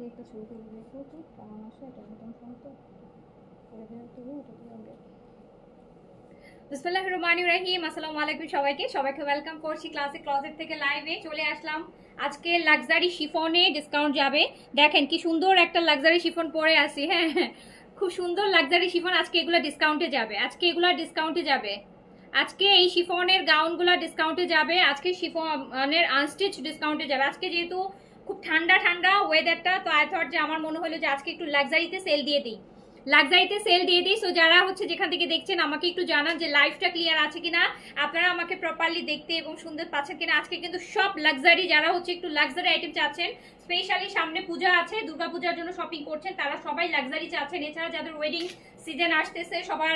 একটা ছবি তুলে দেখো তো কেমন আসে, এটা নতুন ফোন তো করে দেওয়া তো এটা তো আগে। বিসমিল্লাহির রহমানির রহিম। আসসালামু আলাইকুম সবাইকে ওয়েলকাম করছি ক্লাসিক ক্লজেট থেকে লাইভে চলে আসলাম। আজকে লাক্সারি শিফনে ডিসকাউন্ট যাবে। দেখেন কি সুন্দর একটা লাক্সারি শিফন পরে আসি। হ্যাঁ, খুব সুন্দর লাক্সারি শিফন। আজকে এগুলো ডিসকাউন্টে যাবে, আজকে এই শিফনের গাউনগুলো ডিসকাউন্টে যাবে, আজকে শিফনের আনস্টিচ ডিসকাউন্টে যাবে। আজকে যেহেতু খুব ঠান্ডা ঠান্ডা ওয়েদারটা, তো আই থট যে আমার মনে হলো যে আজকে একটু লাক্সারিতে সেল দিয়ে দিই। সো যারা হচ্ছে যেখান থেকে দেখছেন আমাকে একটু জানান যে লাইভটা ক্লিয়ার আছে কিনা, আপনারা আমাকে প্রপারলি দেখতে এবং সুন্দর পাচ্ছেন কিনা। আজকে কিন্তু সব লাক্সারি, যারা হচ্ছে একটু লাক্সারি আইটেম চাচ্ছেন, স্পেশালি সামনে পূজা আছে, দুর্গা পূজার জন্য শপিং করছেন, তারা সবাই লাক্সারি চাচ্ছেন। এছাড়া যাদের ওয়েডিং সিজন আসতেছে, সবার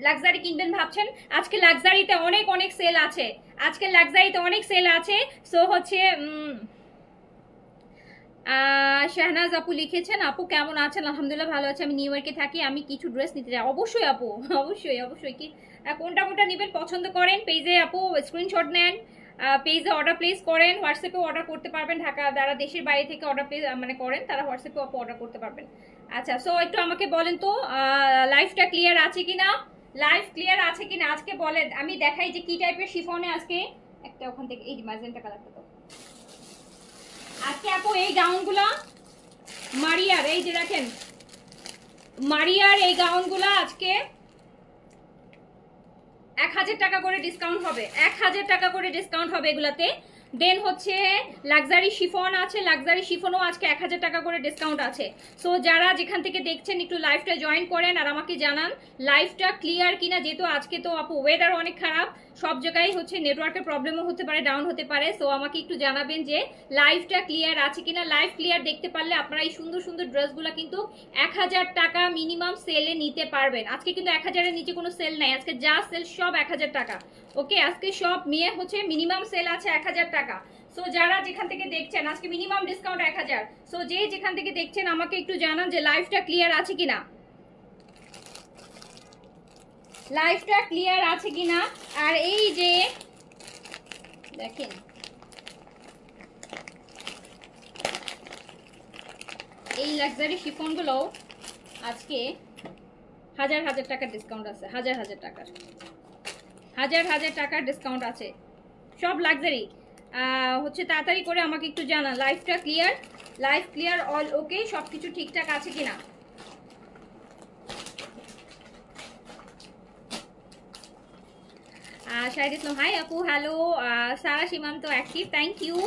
লাক্সারি কিনবেন ভাবছেন, আজকে লাক্সারিতে অনেক সেল আছে। সো হচ্ছে শাহনাজ আপু লিখেছেন, আপু কেমন আছেন? আলহামদুলিল্লাহ ভালো আছে, আমি নিউ ইয়র্কে থাকি, আমি কিছু ড্রেস নিতে চাই। অবশ্যই আপু, অবশ্যই কি কোনটা নেবেন পছন্দ করেন, পেজে আপু স্ক্রিনশট নেন, পেজে অর্ডার প্লেস করেন, হোয়াটসঅ্যাপে অর্ডার করতে পারবেন। ঢাকা যারা দেশের বাইরে থেকে অর্ডার মানে করেন, তারা হোয়াটসঅ্যাপে আপু অর্ডার করতে পারবেন। আচ্ছা, সো একটু আমাকে বলেন তো লাইভটা ক্লিয়ার আছে কিনা, আজকে বলেন, আমি দেখাই যে কি টাইপের শিফনে আজকে। একটা ওখান থেকে এই ম্যাজেন্টা কালারটা তো আজকে আপু এই গাউনগুলো মারিয়ার, এই যে দেখেন মারিয়ার এই গাউনগুলো আজকে 1000 টাকা করে ডিসকাউন্ট হবে, 1000 টাকা করে ডিসকাউন্ট হবে এগুলাতে। দেন হচ্ছে লাক্সারি শিফন আছে, লাক্সারি শিফনও আজকে 1000 টাকা করে ডিসকাউন্ট আছে। সো যারা যেখান থেকে দেখছেন একটু লাইভটা জয়েন করেন আর আমাকে জানান লাইভটা ক্লিয়ার কিনা। যেহেতু আজকে তো আপু ওয়েদার অনেক খারাপ, সব জায়গায় হচ্ছে নেটওয়ার্কের প্রবলেমও হতে পারে, ডাউন হতে পারে। সো আমাকে একটু জানাবেন যে লাইভটা ক্লিয়ার আছে কিনা। লাইভ ক্লিয়ার দেখতে পারলে আপনারা এই সুন্দর সুন্দর ড্রেসগুলো কিন্তু 1000 টাকা মিনিমাম সেলে নিতে পারবেন। আজকে কিন্তু 1000-এর নিচে কোনো সেল নাই, আজকে যা সেল সব 1000 টাকা। ওকে, আজকে সব নিয়ে হচ্ছে মিনিমাম সেল আছে 1000 টাকা। সো যারা যেখান থেকে দেখছেন আজকে মিনিমাম ডিসকাউন্ট 1000। সো যে যেখান থেকে দেখছেন আমাকে একটু জানান যে লাইভটা ক্লিয়ার আছে কিনা, আর এই যে দেখেন এই লাক্সারি শিফনগুলো আজকে 1000 টাকার ডিসকাউন্ট আছে, 1000 টাকার ডিসকাউন্ট আছে, সব লাক্সারি। হচ্ছে তাড়াতাড়ি করে আমাকে একটু জানান লাইভটা ক্লিয়ার, অল ওকে, সবকিছু ঠিকঠাক আছে কিনা। শাহিদ ইসলাম হাই আপু, hello. Sara Simanta active, thank you.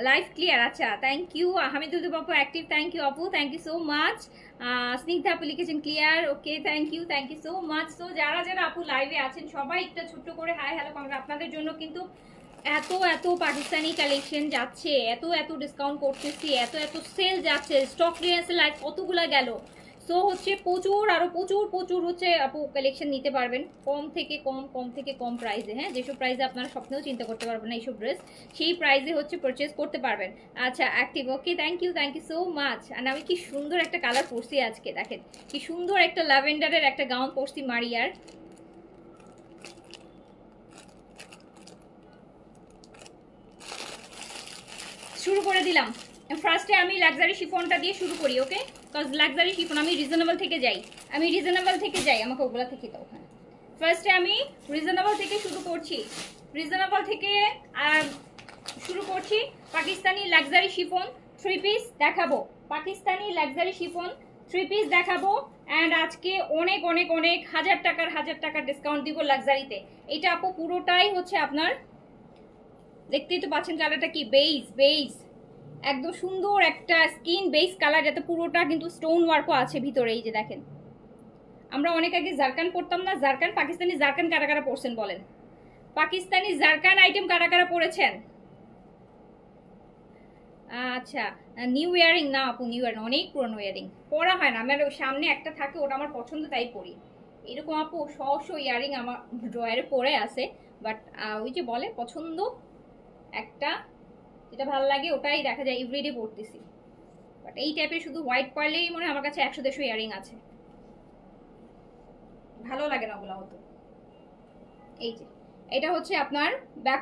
Live clear, আচ্ছা থ্যাংক ইউ। হামিদুল বাপু অ্যাক্টিভ, থ্যাংক ইউ আপু, thank you so much. Snigdha আপু লিখেছেন clear, okay thank you so much. So যারা যারা আপু লাইভে আছেন সবাই একটা ছোট্ট করে হাই হ্যালো কমেন্ট, আপনাদের জন্য কিন্তু এত এত পাকিস্তানি কালেকশন যাচ্ছে, এত এত ডিসকাউন্ট করতেছি, এত এত সেল যাচ্ছে, স্টক ক্লিয়ারেন্স লাইভ কতগুলা গেল। সো হচ্ছে প্রচুর, আরো প্রচুর প্রচুর হচ্ছে আপু কালেকশন নিতে পারবেন কম থেকে কম, কম থেকে কম প্রাইসে। হ্যাঁ, যেসব প্রাইসে আপনারা স্বপ্নেও চিন্তা করতে পারবেন না এইসব ড্রেস, সেই প্রাইসে হচ্ছে পারচেস করতে পারবেন। আচ্ছা active, okay, thank you so much. আর আমি কি সুন্দর একটা কালার পরছি আজকে, দেখেন কি সুন্দর একটা ল্যাভেন্ডারের একটা গাউন পরছি মারিয়ার। শুরু করে দিলাম। ফার্স্টে আমি লাক্সারি শিফনটা দিয়ে শুরু করি, ওকে, কজ লাক্সারি শিফন আমি রিজনেবল থেকে যাই, আমাকে ওগুলা থেকে দাও। হ্যাঁ, ফার্স্টে আমি রিজনেবল থেকে শুরু করছি, শুরু করছি পাকিস্তানি লাক্সারি শিফন 3 পিস দেখাবো, পাকিস্তানি লাক্সারি শিফন 3 পিস দেখাবো। অ্যান্ড আজকে অনেক অনেক অনেক হাজার টাকার ডিসকাউন্ট দিব লাক্সারিতে। এটা আপু পুরোটাই হচ্ছে আপনার, দেখতেই তো পাচ্ছেন কালারটা কি বেইজ, একদম সুন্দর একটা স্কিন বেস কালার, যাতে পুরোটা কিন্তু স্টোন ওয়ার্কও আছে ভিতরে। এই যে দেখেন, আমরা অনেক আগে জারকান পরতাম না, জারকান, পাকিস্তানি জারকান কারা কারা পরছেন বলেন, পাকিস্তানি জারকান আইটেম কারা কারা পরেছেন? আচ্ছা, নিউ ইয়ারিং না আপু, নিউ ইয়ারিং অনেক পুরনো ইয়ারিং পরা হয় না আমার, সামনে একটা থাকে ওটা আমার পছন্দ তাই পরি। এরকম আপু শো ইয়ারিং আমার ড্রয়ারে পরে আছে, বাট ওই যে বলে পছন্দ একটা, যেটা ভালো লাগে ওটাই দেখা যায় এভরিডে পরতেছি। বাট এই টাইপের শুধু হোয়াইট পার্লেই মনে হয় আমার কাছে 100-150 ইয়ারিং আছে, ভালো লাগে না ওগুলো হতো। এই যে এটা হচ্ছে আপনার ব্যাক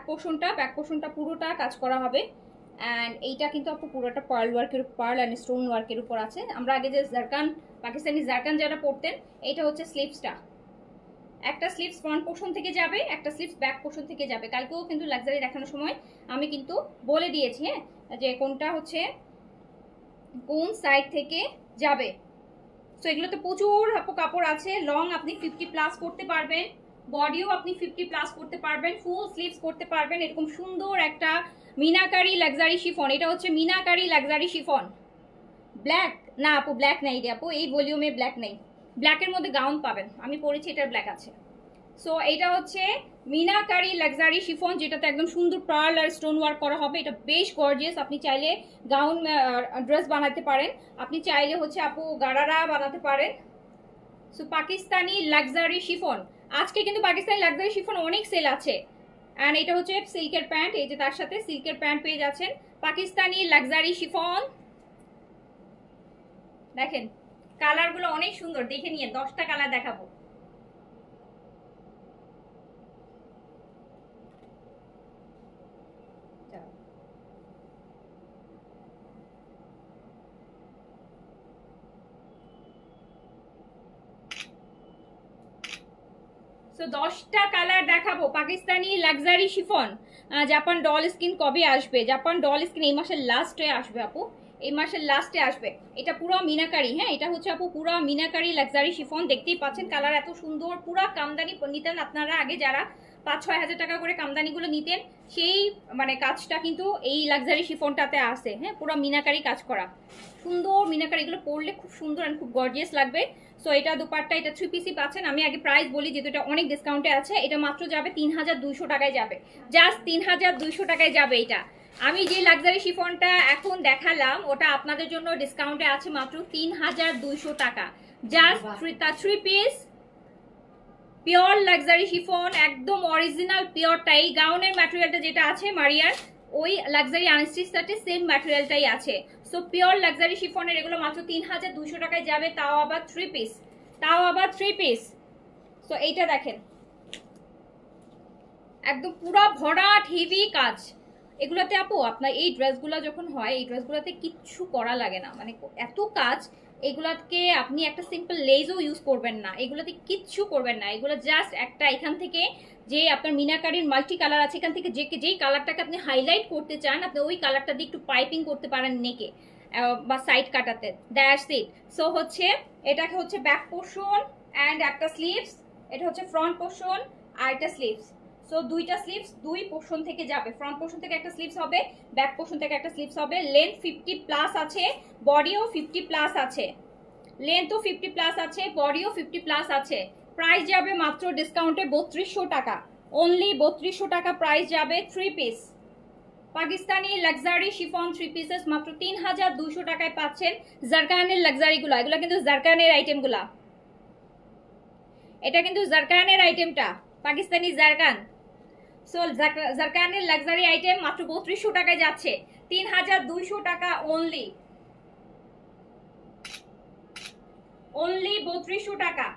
পোর্শনটা পুরোটা কাজ করা হবে। অ্যান্ড এইটা কিন্তু আপু পুরোটা পার্ল অ্যান্ড স্টোন ওয়ার্কের উপর আছে। আমরা আগে যে জারকান, পাকিস্তানি জারকান যারা পরতেন, এটা হচ্ছে স্লিভসটা, একটা স্লিভস ফ্রন্ট পোর্শন থেকে যাবে, একটা স্লিভস ব্যাক পোর্শন থেকে যাবে। কালকেও কিন্তু লাক্সারি দেখানোর সময় আমি কিন্তু বলে দিয়েছি, হ্যাঁ, যে কোনটা হচ্ছে কোন সাইড থেকে যাবে। সো এগুলোতে প্রচুর কাপড় আছে। লং আপনি 50+ করতে পারবেন, বডিও আপনি 50+ করতে পারবেন, ফুল স্লিভস করতে পারবেন। এরকম সুন্দর একটা মিনাকারি লাক্সারি শিফন, এটা হচ্ছে মিনাকারি লাক্সারি শিফন। ব্ল্যাক না আপু, ব্ল্যাক নেই রে আপু, এই ভলিউমে ব্ল্যাক নেই। ব্ল্যাকের মধ্যে গাউন পাবেন, আমি পরেছি এটার ব্ল্যাক আছে। সো এটা হচ্ছে মিনাকারি লাক্সারি শিফন, যেটাতে একদম সুন্দর পার্ল আর স্টোন ওয়ার্ক করা হবে। এটা বেশ গর্জিয়াস, আপনি চাইলে গাউন ড্রেস বানাতে পারেন, আপনি চাইলে হচ্ছে আপু গারারা বানাতে পারেন। সো পাকিস্তানি লাক্সারি শিফন, আজকে কিন্তু পাকিস্তানি লাক্সারি শিফন অনেক সেল আছে। অ্যান্ড এটা হচ্ছে সিল্কের প্যান্ট, এই যে তার সাথে সিল্কের প্যান্ট পেয়ে যাচ্ছেন। পাকিস্তানি লাক্সারি শিফন দেখেন, কালারগুলো অনেক সুন্দর, দেখে নিয়ে 10টা কালার দেখাবো। সো 10টা কালার দেখাবো Pakistani luxury chiffon. Japan doll skin কবে আসবে? জাপান ডল স্কিন এই মাসের লাস্টে আসবে আপু, এই মাসের লাস্টে আসবে। এটা পুরো মিনাকারি, হ্যাঁ, এটা হচ্ছে আপু পুরো মিনাকারি লাক্সারি শিফন। দেখতেই পাচ্ছেন কালার এত সুন্দর, পুরো কামদানি নিতেন আপনারা আগে যারা 5-6 হাজার টাকা করে কামদানিগুলো নিতেন, সেই মানে কাজটা কিন্তু এই লাক্সারি শিফনটাতে আসে। হ্যাঁ, পুরো মিনাকারি কাজ করা, সুন্দর মিনাকারি, এগুলো পরলে খুব সুন্দর আর খুব গর্জিয়াস লাগবে। সো এটা দুপাট্টা, এটা 3 পিসই পাচ্ছেন। আমি আগে প্রাইস বলি যেহেতু এটা অনেক ডিসকাউন্টে আছে, এটা মাত্র যাবে 3200 টাকায় যাবে, জাস্ট 3200 টাকায় যাবে এটা। আমি যে লাক্সারি শিফনটা এখন দেখালাম ওটা আপনাদের জন্য ডিসকাউন্টে আছে মাত্র 3200 টাকা, just 3 piece pure luxury chiffon, একদম অরিজিনাল পিওরটাই। গাউনের ম্যাটেরিয়ালটা যেটা আছে মারিয়ার, ওই লাক্সারি আনস্টিচ সাথে সেম ম্যাটেরিয়ালটাই আছে। সো পিওর লাক্সারি শিফনের এগুলো মাত্র 3200 টাকায় যাবে, তাও আবার 3 পিস। সো এইটা দেখেন, একদম পুরো ভরাট হেভি কাজ এগুলোতে আপু। আপনার এই ড্রেসগুলো যখন হয়, এই ড্রেসগুলোতে কিচ্ছু করা লাগে না, মানে এত কাজ। এগুলাকে আপনি একটা সিম্পল লেজও ইউজ করবেন না, এগুলোতে কিচ্ছু করবেন না। এগুলো জাস্ট একটা এখান থেকে যে আপনার মিনাকারির মাল্টি কালার আছে, এখান থেকে যেই কালারটাকে আপনি হাইলাইট করতে চান, আপনি ওই কালারটা দিয়ে একটু পাইপিং করতে পারেন নেকে বা সাইড কাটাতে, দ্যাটস ইট। সো হচ্ছে এটাকে হচ্ছে ব্যাক পোর্শন অ্যান্ড একটা স্লিভস, এটা হচ্ছে ফ্রন্ট পোর্শন আর একটা স্লিভস। সো দুইটা স্লিভস দুই পোর্শন থেকে যাবে, ফ্রন্ট পোর্শন থেকে একটা স্লিভস হবে, ব্যাক পোর্শন থেকে একটা স্লিভস হবে। লেন্থ 50+ আছে, বডিও 50+ আছে, লেন্থও 50+ আছে, বডিও 50+ আছে। প্রাইস যাবে মাত্র ডিসকাউন্টে 3200 টাকা, অনলি 3200 টাকা প্রাইস যাবে। 3 piece Pakistani luxury chiffon 3 pieces মাত্র 3200 টাকায় পাচ্ছেন। জারকানের লাক্সারিগুলো, এগুলো কিন্তু জারকানের আইটেমগুলা, এটা কিন্তু জারকানের আইটেমটা, পাকিস্তানি জারকান। সো জারকানের লাক্সারি আইটেম মাত্র 3200 টাকায় যাচ্ছে। 3200 টাকা অনলি, অনলি 3200 টাকা,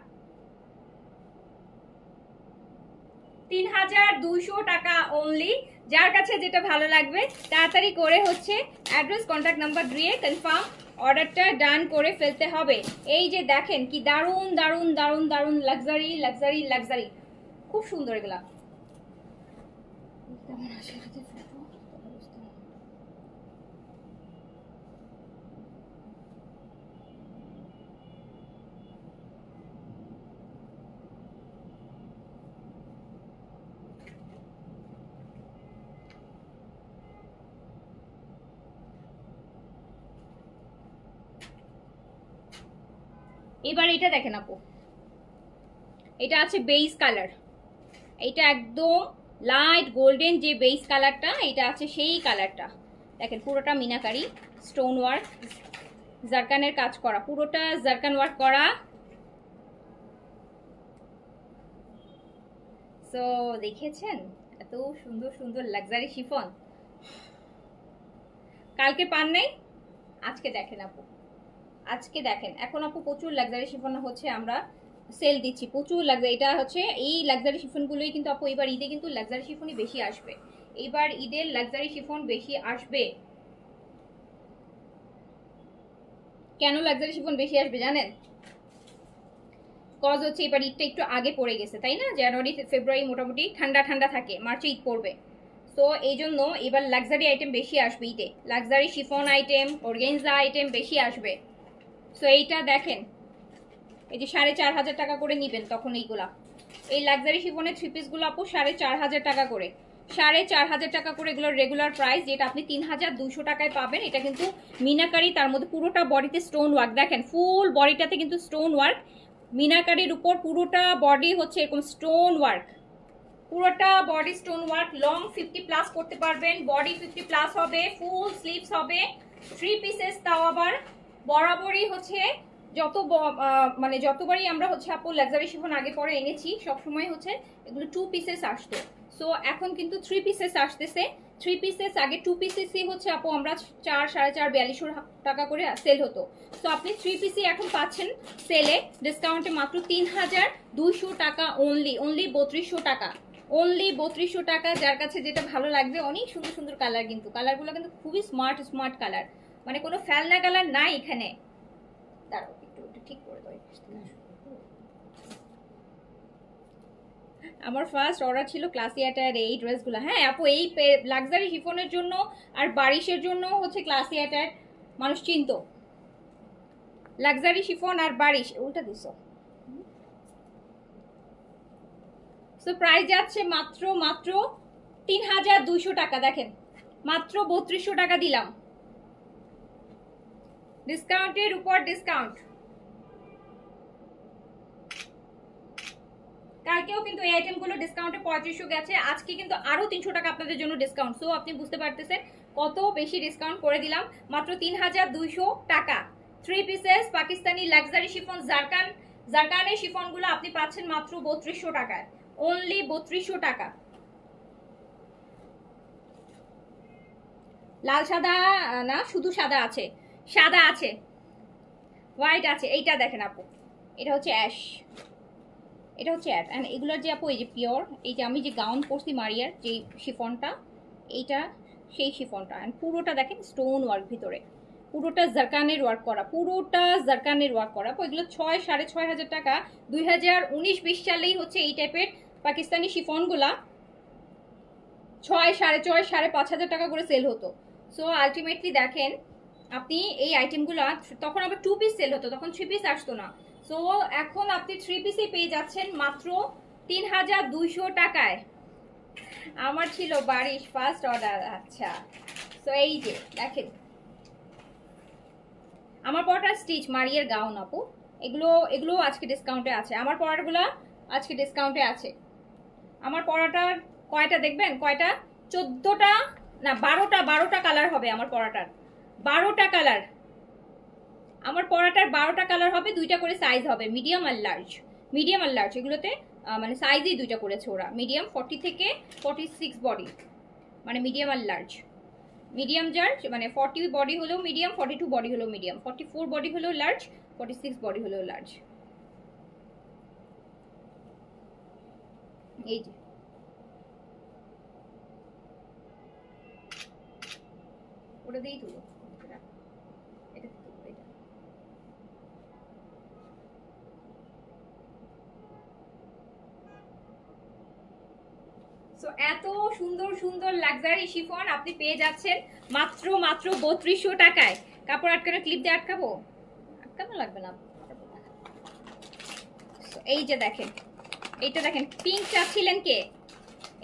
3200 টাকা অনলি। যার কাছে যেটা ভালো লাগবে তাড়াতাড়ি করে হচ্ছে অ্যাড্রেস কন্ট্যাক্ট নাম্বার দিয়ে কনফার্ম অর্ডারটা ডান করে ফেলতে হবে। এই যে দেখেন কি দারুন দারুন দারুন দারুন লাক্সারি লাক্সারি লাক্সারি, খুব সুন্দর এগুলা। এবার এটা দেখেন আপু, এটা আছে বেস কালার, এটা একদম লাইট গোল্ডেন যে বেস কালারটা, এটা আছে সেই কালারটা। দেখেন পুরোটা মিনাকারি স্টোন ওয়ার্ক, জারকানের কাজ করা, পুরোটা জারকান ওয়ার্ক করা। সো দেখেছেন এত সুন্দর সুন্দর লাক্সারি শিফন, কালকে পান নাই, আজকে দেখেন আপু, আজকে দেখেন। এখন আপু প্রচুর লাক্সারি শিফন হচ্ছে আমরা সেল দিচ্ছি, প্রচুর লাক্সারি। এটা হচ্ছে এই লাক্সারি শিফনগুলোই কিন্তু আপু এবার ঈদে কিন্তু লাক্সারি শিফনই বেশি আসবে, এবার ঈদের লাক্সারি শিফন বেশি আসবে। কেন লাক্সারি শিফন বেশি আসবে জানেন? কজ হচ্ছে এবার ঈদটা একটু আগে পড়ে গেছে, তাই না? জানুয়ারি ফেব্রুয়ারি মোটামুটি ঠান্ডা ঠান্ডা থাকে, মার্চে ঈদ পড়বে। তো এই জন্য এবার লাক্সারি আইটেম বেশি আসবে ঈদে, luxury chiffon item, organza item বেশি আসবে। সো এইটা দেখেন, এই যে 4500 টাকা করে নিবেন তখন এইগুলা, এই লাক্সারি শিফনের 3 পিসগুলো আপু 4500 টাকা করে, 4500 টাকা করে এগুলোর রেগুলার প্রাইস, যেটা আপনি 3200 টাকায় পাবেন। এটা কিন্তু মিনাকারি, তার মধ্যে পুরোটা বডিতে স্টোন ওয়ার্ক, দেখেন ফুল বডিটাতে কিন্তু স্টোন ওয়ার্ক, মিনাকারির উপর পুরোটা বডি হচ্ছে এরকম স্টোন ওয়ার্ক, পুরোটা body stone work. Long 50 plus করতে পারবেন, বডি 50 প্লাস হবে, ফুল স্লিভস হবে, 3 পিসেস, তাও আবার বরাবরই হচ্ছে মানে যতবারই আমরা হচ্ছে আপু লাক্সারি শিফন আগে পরে এনেছি সবসময় হচ্ছে এগুলো 2 পিসেস আসতো। সো এখন কিন্তু 3 পিসেস আসতেছে, 3 পিসেস, আগে 2 পিসেসই হচ্ছে আপু আমরা 4 4.5 টাকা করে সেল হতো। সো আপনি 3 পিসই এখন পাচ্ছেন সেলে ডিসকাউন্টে মাত্র 3200 টাকা অনলি, অনলি 3200 টাকা, অনলি 3200 টাকা। যার কাছে যেটা ভালো লাগবে, অনেক সুন্দর সুন্দর কালার, কিন্তু কালারগুলো কিন্তু খুবই স্মার্ট স্মার্ট কালার, মানে কোনো ফেলনা কালার নাই এখানে। দাঁড়াও একটু ঠিক করে দাও। আমার ফার্স্ট অর্ডার ছিল ক্লাসি অ্যাটায়ার এই ড্রেসগুলো। হ্যাঁ আপু, এই লাক্সারি শিফনের জন্য আর বারিশের জন্য হচ্ছে ক্লাসি অ্যাটায়ার মানুষ চিনতো, লাক্সারি শিফন আর বারিশ উল্টা দিছ। সো প্রাইস যাচ্ছে মাত্র মাত্র 3200 টাকা। দেখেন মাত্র 3200 টাকা দিলাম, ডিসকাউন্টের উপর ডিসকাউন্ট। কালকেও কিন্তু এই আইটেমগুলো ডিসকাউন্টে 3500 গেছে, আজকে কিন্তু আরো 300 টাকা আপনাদের জন্য ডিসকাউন্ট। সো আপনি বুঝতে পারতেছেন কত বেশি ডিসকাউন্ট করে দিলাম, মাত্র 3200 টাকা। 3 পিসেস পাকিস্তানি লাক্সারি শিফন জারকানের শিফনগুলো আপনি পাচ্ছেন মাত্র 3200 টাকায়, অনলি 3200 টাকা। লাল সাদা না, শুধু সাদা আছে, সাদা আছে, হোয়াইট আছে। এইটা দেখেন আপু, এটা হচ্ছে অ্যাশ, এটা হচ্ছে অ্যাড। অ্যান্ড এগুলোর যে আপু এই যে পিওর, এই যে আমি যে গাউন পরছি মারিয়ার যে শিফনটা, এইটা সেই শিফনটা। অ্যান্ড পুরোটা দেখেন স্টোন ওয়ার্ক ভিতরে, পুরোটা জারকানের ওয়ার্ক করা, পুরোটা জারকানের ওয়ার্ক করা। এগুলো 6,500 টাকা। 2019-20 সালেই হচ্ছে এই টাইপের পাকিস্তানি শিফনগুলা 6, 6.5, 5,500 টাকা করে সেল হতো। সো আলটিমেটলি দেখেন আপনি এই আইটেমগুলো, তখন আবার 2 পিস সেল হতো, তখন 3 পিস আসতো না। সো এখন আপনি 3 পিসই পেয়ে যাচ্ছেন মাত্র 3200 টাকায়। আমার ছিল বারিশ ফার্স্ট অর্ডার। আচ্ছা, সো এই যে দেখেন আমার পরাটা স্টিচ মারিয়ার গাউন আপু, এগুলো আজকে ডিসকাউন্টে আছে, আমার পরাগুলো আজকে ডিসকাউন্টে আছে। আমার পরাটার কয়টা দেখবেন, কয়টা, 14টা না 12টা কালার হবে আমার পরাটার, 12টা কালার। আমার পরাটার 12টা কালার হবে, 2টা করে সাইজ হবে, মিডিয়াম আর লার্জ। মিডিয়াম আর লার্জ এগুলোতে মানে সাইজই 2টা করেছে ওরা। মিডিয়াম 40 থেকে 46 বডি, মানে মিডিয়াম আর লার্জ। মিডিয়াম যার মানে 40 বডি হলেও মিডিয়াম, 42 বডি হলেও মিডিয়াম, 44 বডি হলেও লার্জ, 46 বডি হলেও লার্জ। এই যে ওটা দিয়েই তুলো, এটা এটা সো এত সুন্দর সুন্দর লাক্সারি শিফন আপনি পেয়ে যাচ্ছেন মাত্র 3200 টাকায়। কাপড় আটকানো ক্লিপ দিয়ে আটকাবো, আটকানো লাগবে না। এই যে দেখেন, এইটা দেখেন, পিঙ্ক চাচ্ছিলেন কে,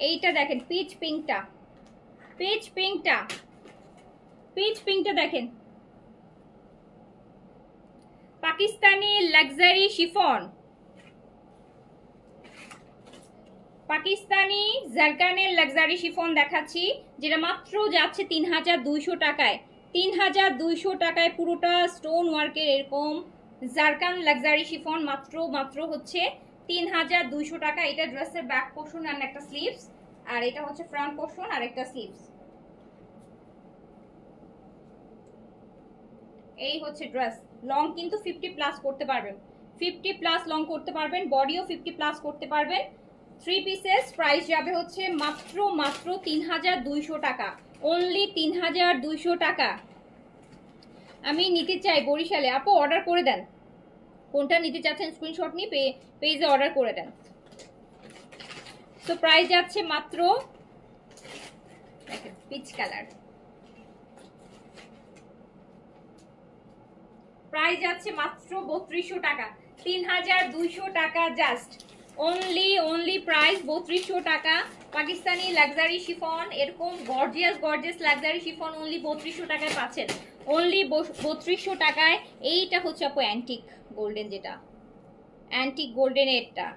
এইটা দেখেন পিচ পিঙ্কটা, পিচ পিঙ্কটা, পিচ পিঙ্কটা দেখেন, পাকিস্তানি লাক্সারি শিফন, পাকিস্তানি জারকানের লাক্সারি শিফন দেখাচ্ছি, যেটা মাত্র যাচ্ছে 3200 টাকায়। 3200 টাকায় পুরোটা স্টোন ওয়ার্কের এরকম জারকান লাক্সারি শিফন মাত্র হচ্ছে 3200 টাকা। এটা ড্রেসের ব্যাক পোর্শন আর একটা স্লিভস, আর এটা হচ্ছে ফ্রন্ট পোর্শন আর একটা স্লিভস। এই হচ্ছে ড্রেস। লং কিন্তু 50 প্লাস করতে পারবেন, 50 প্লাস লং করতে পারবেন, বডিও 50 প্লাস করতে পারবেন। 3 পিসেস প্রাইস যাবে হচ্ছে মাত্র 3200 টাকা, অনলি 3200 টাকা। আমি নিতে চাই বরিশালে, আপু অর্ডার করে দেন, কোনটা নিতে চাচ্ছেন স্ক্রিনশট নিয়ে পেজে অর্ডার করে দেন। তো প্রাইস যাচ্ছে মাত্র, দেখেন পিচ কালার, প্রাইস যাচ্ছে মাত্র 3200 টাকা, 3200 টাকা জাস্ট, অনলি প্রাইস 3200 টাকা। পাকিস্তানি লাক্সারি শিফন, এরকম গর্জিয়াস লাক্সারি শিফন অনলি 3200 টাকায় পাচ্ছেন, অনলি 3200 টাকায়। এইটা হচ্ছে আপু অ্যান্টিক গোল্ডেন, যেটা অ্যান্টিক গোল্ডেন, এটা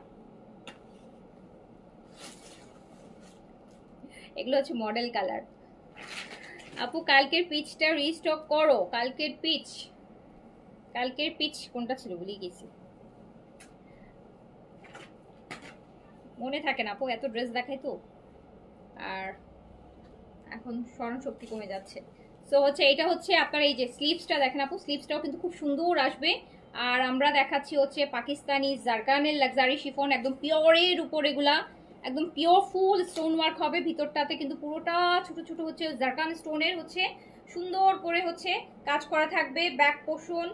এগুলো হচ্ছে মডেল কালার। আপু কালকের পিচটা রিস্টক করো, কালকের পিচ কোনটা ছিল ভুলে গেছি, মনে থাকে না আপু, এত ড্রেস দেখাই তো, আর এখন স্মরণ শক্তি কমে যাচ্ছে। সো হচ্ছে এটা হচ্ছে আপনার এই যে স্লিভসটা দেখেন আপু, স্লিভসটাও কিন্তু খুব সুন্দর আসবে। আর আমরা দেখাচ্ছি হচ্ছে পাকিস্তানি জারকানের লাক্সারি শিফন, একদম পিওরের উপর, এগুলা একদম পিওর ফুল স্টোন ওয়ার্ক হবে ভিতরটাতে, কিন্তু পুরোটা ছোট ছোট হচ্ছে জারকান স্টোনের হচ্ছে সুন্দর করে হচ্ছে কাজ করা থাকবে। ব্যাক পোর্শন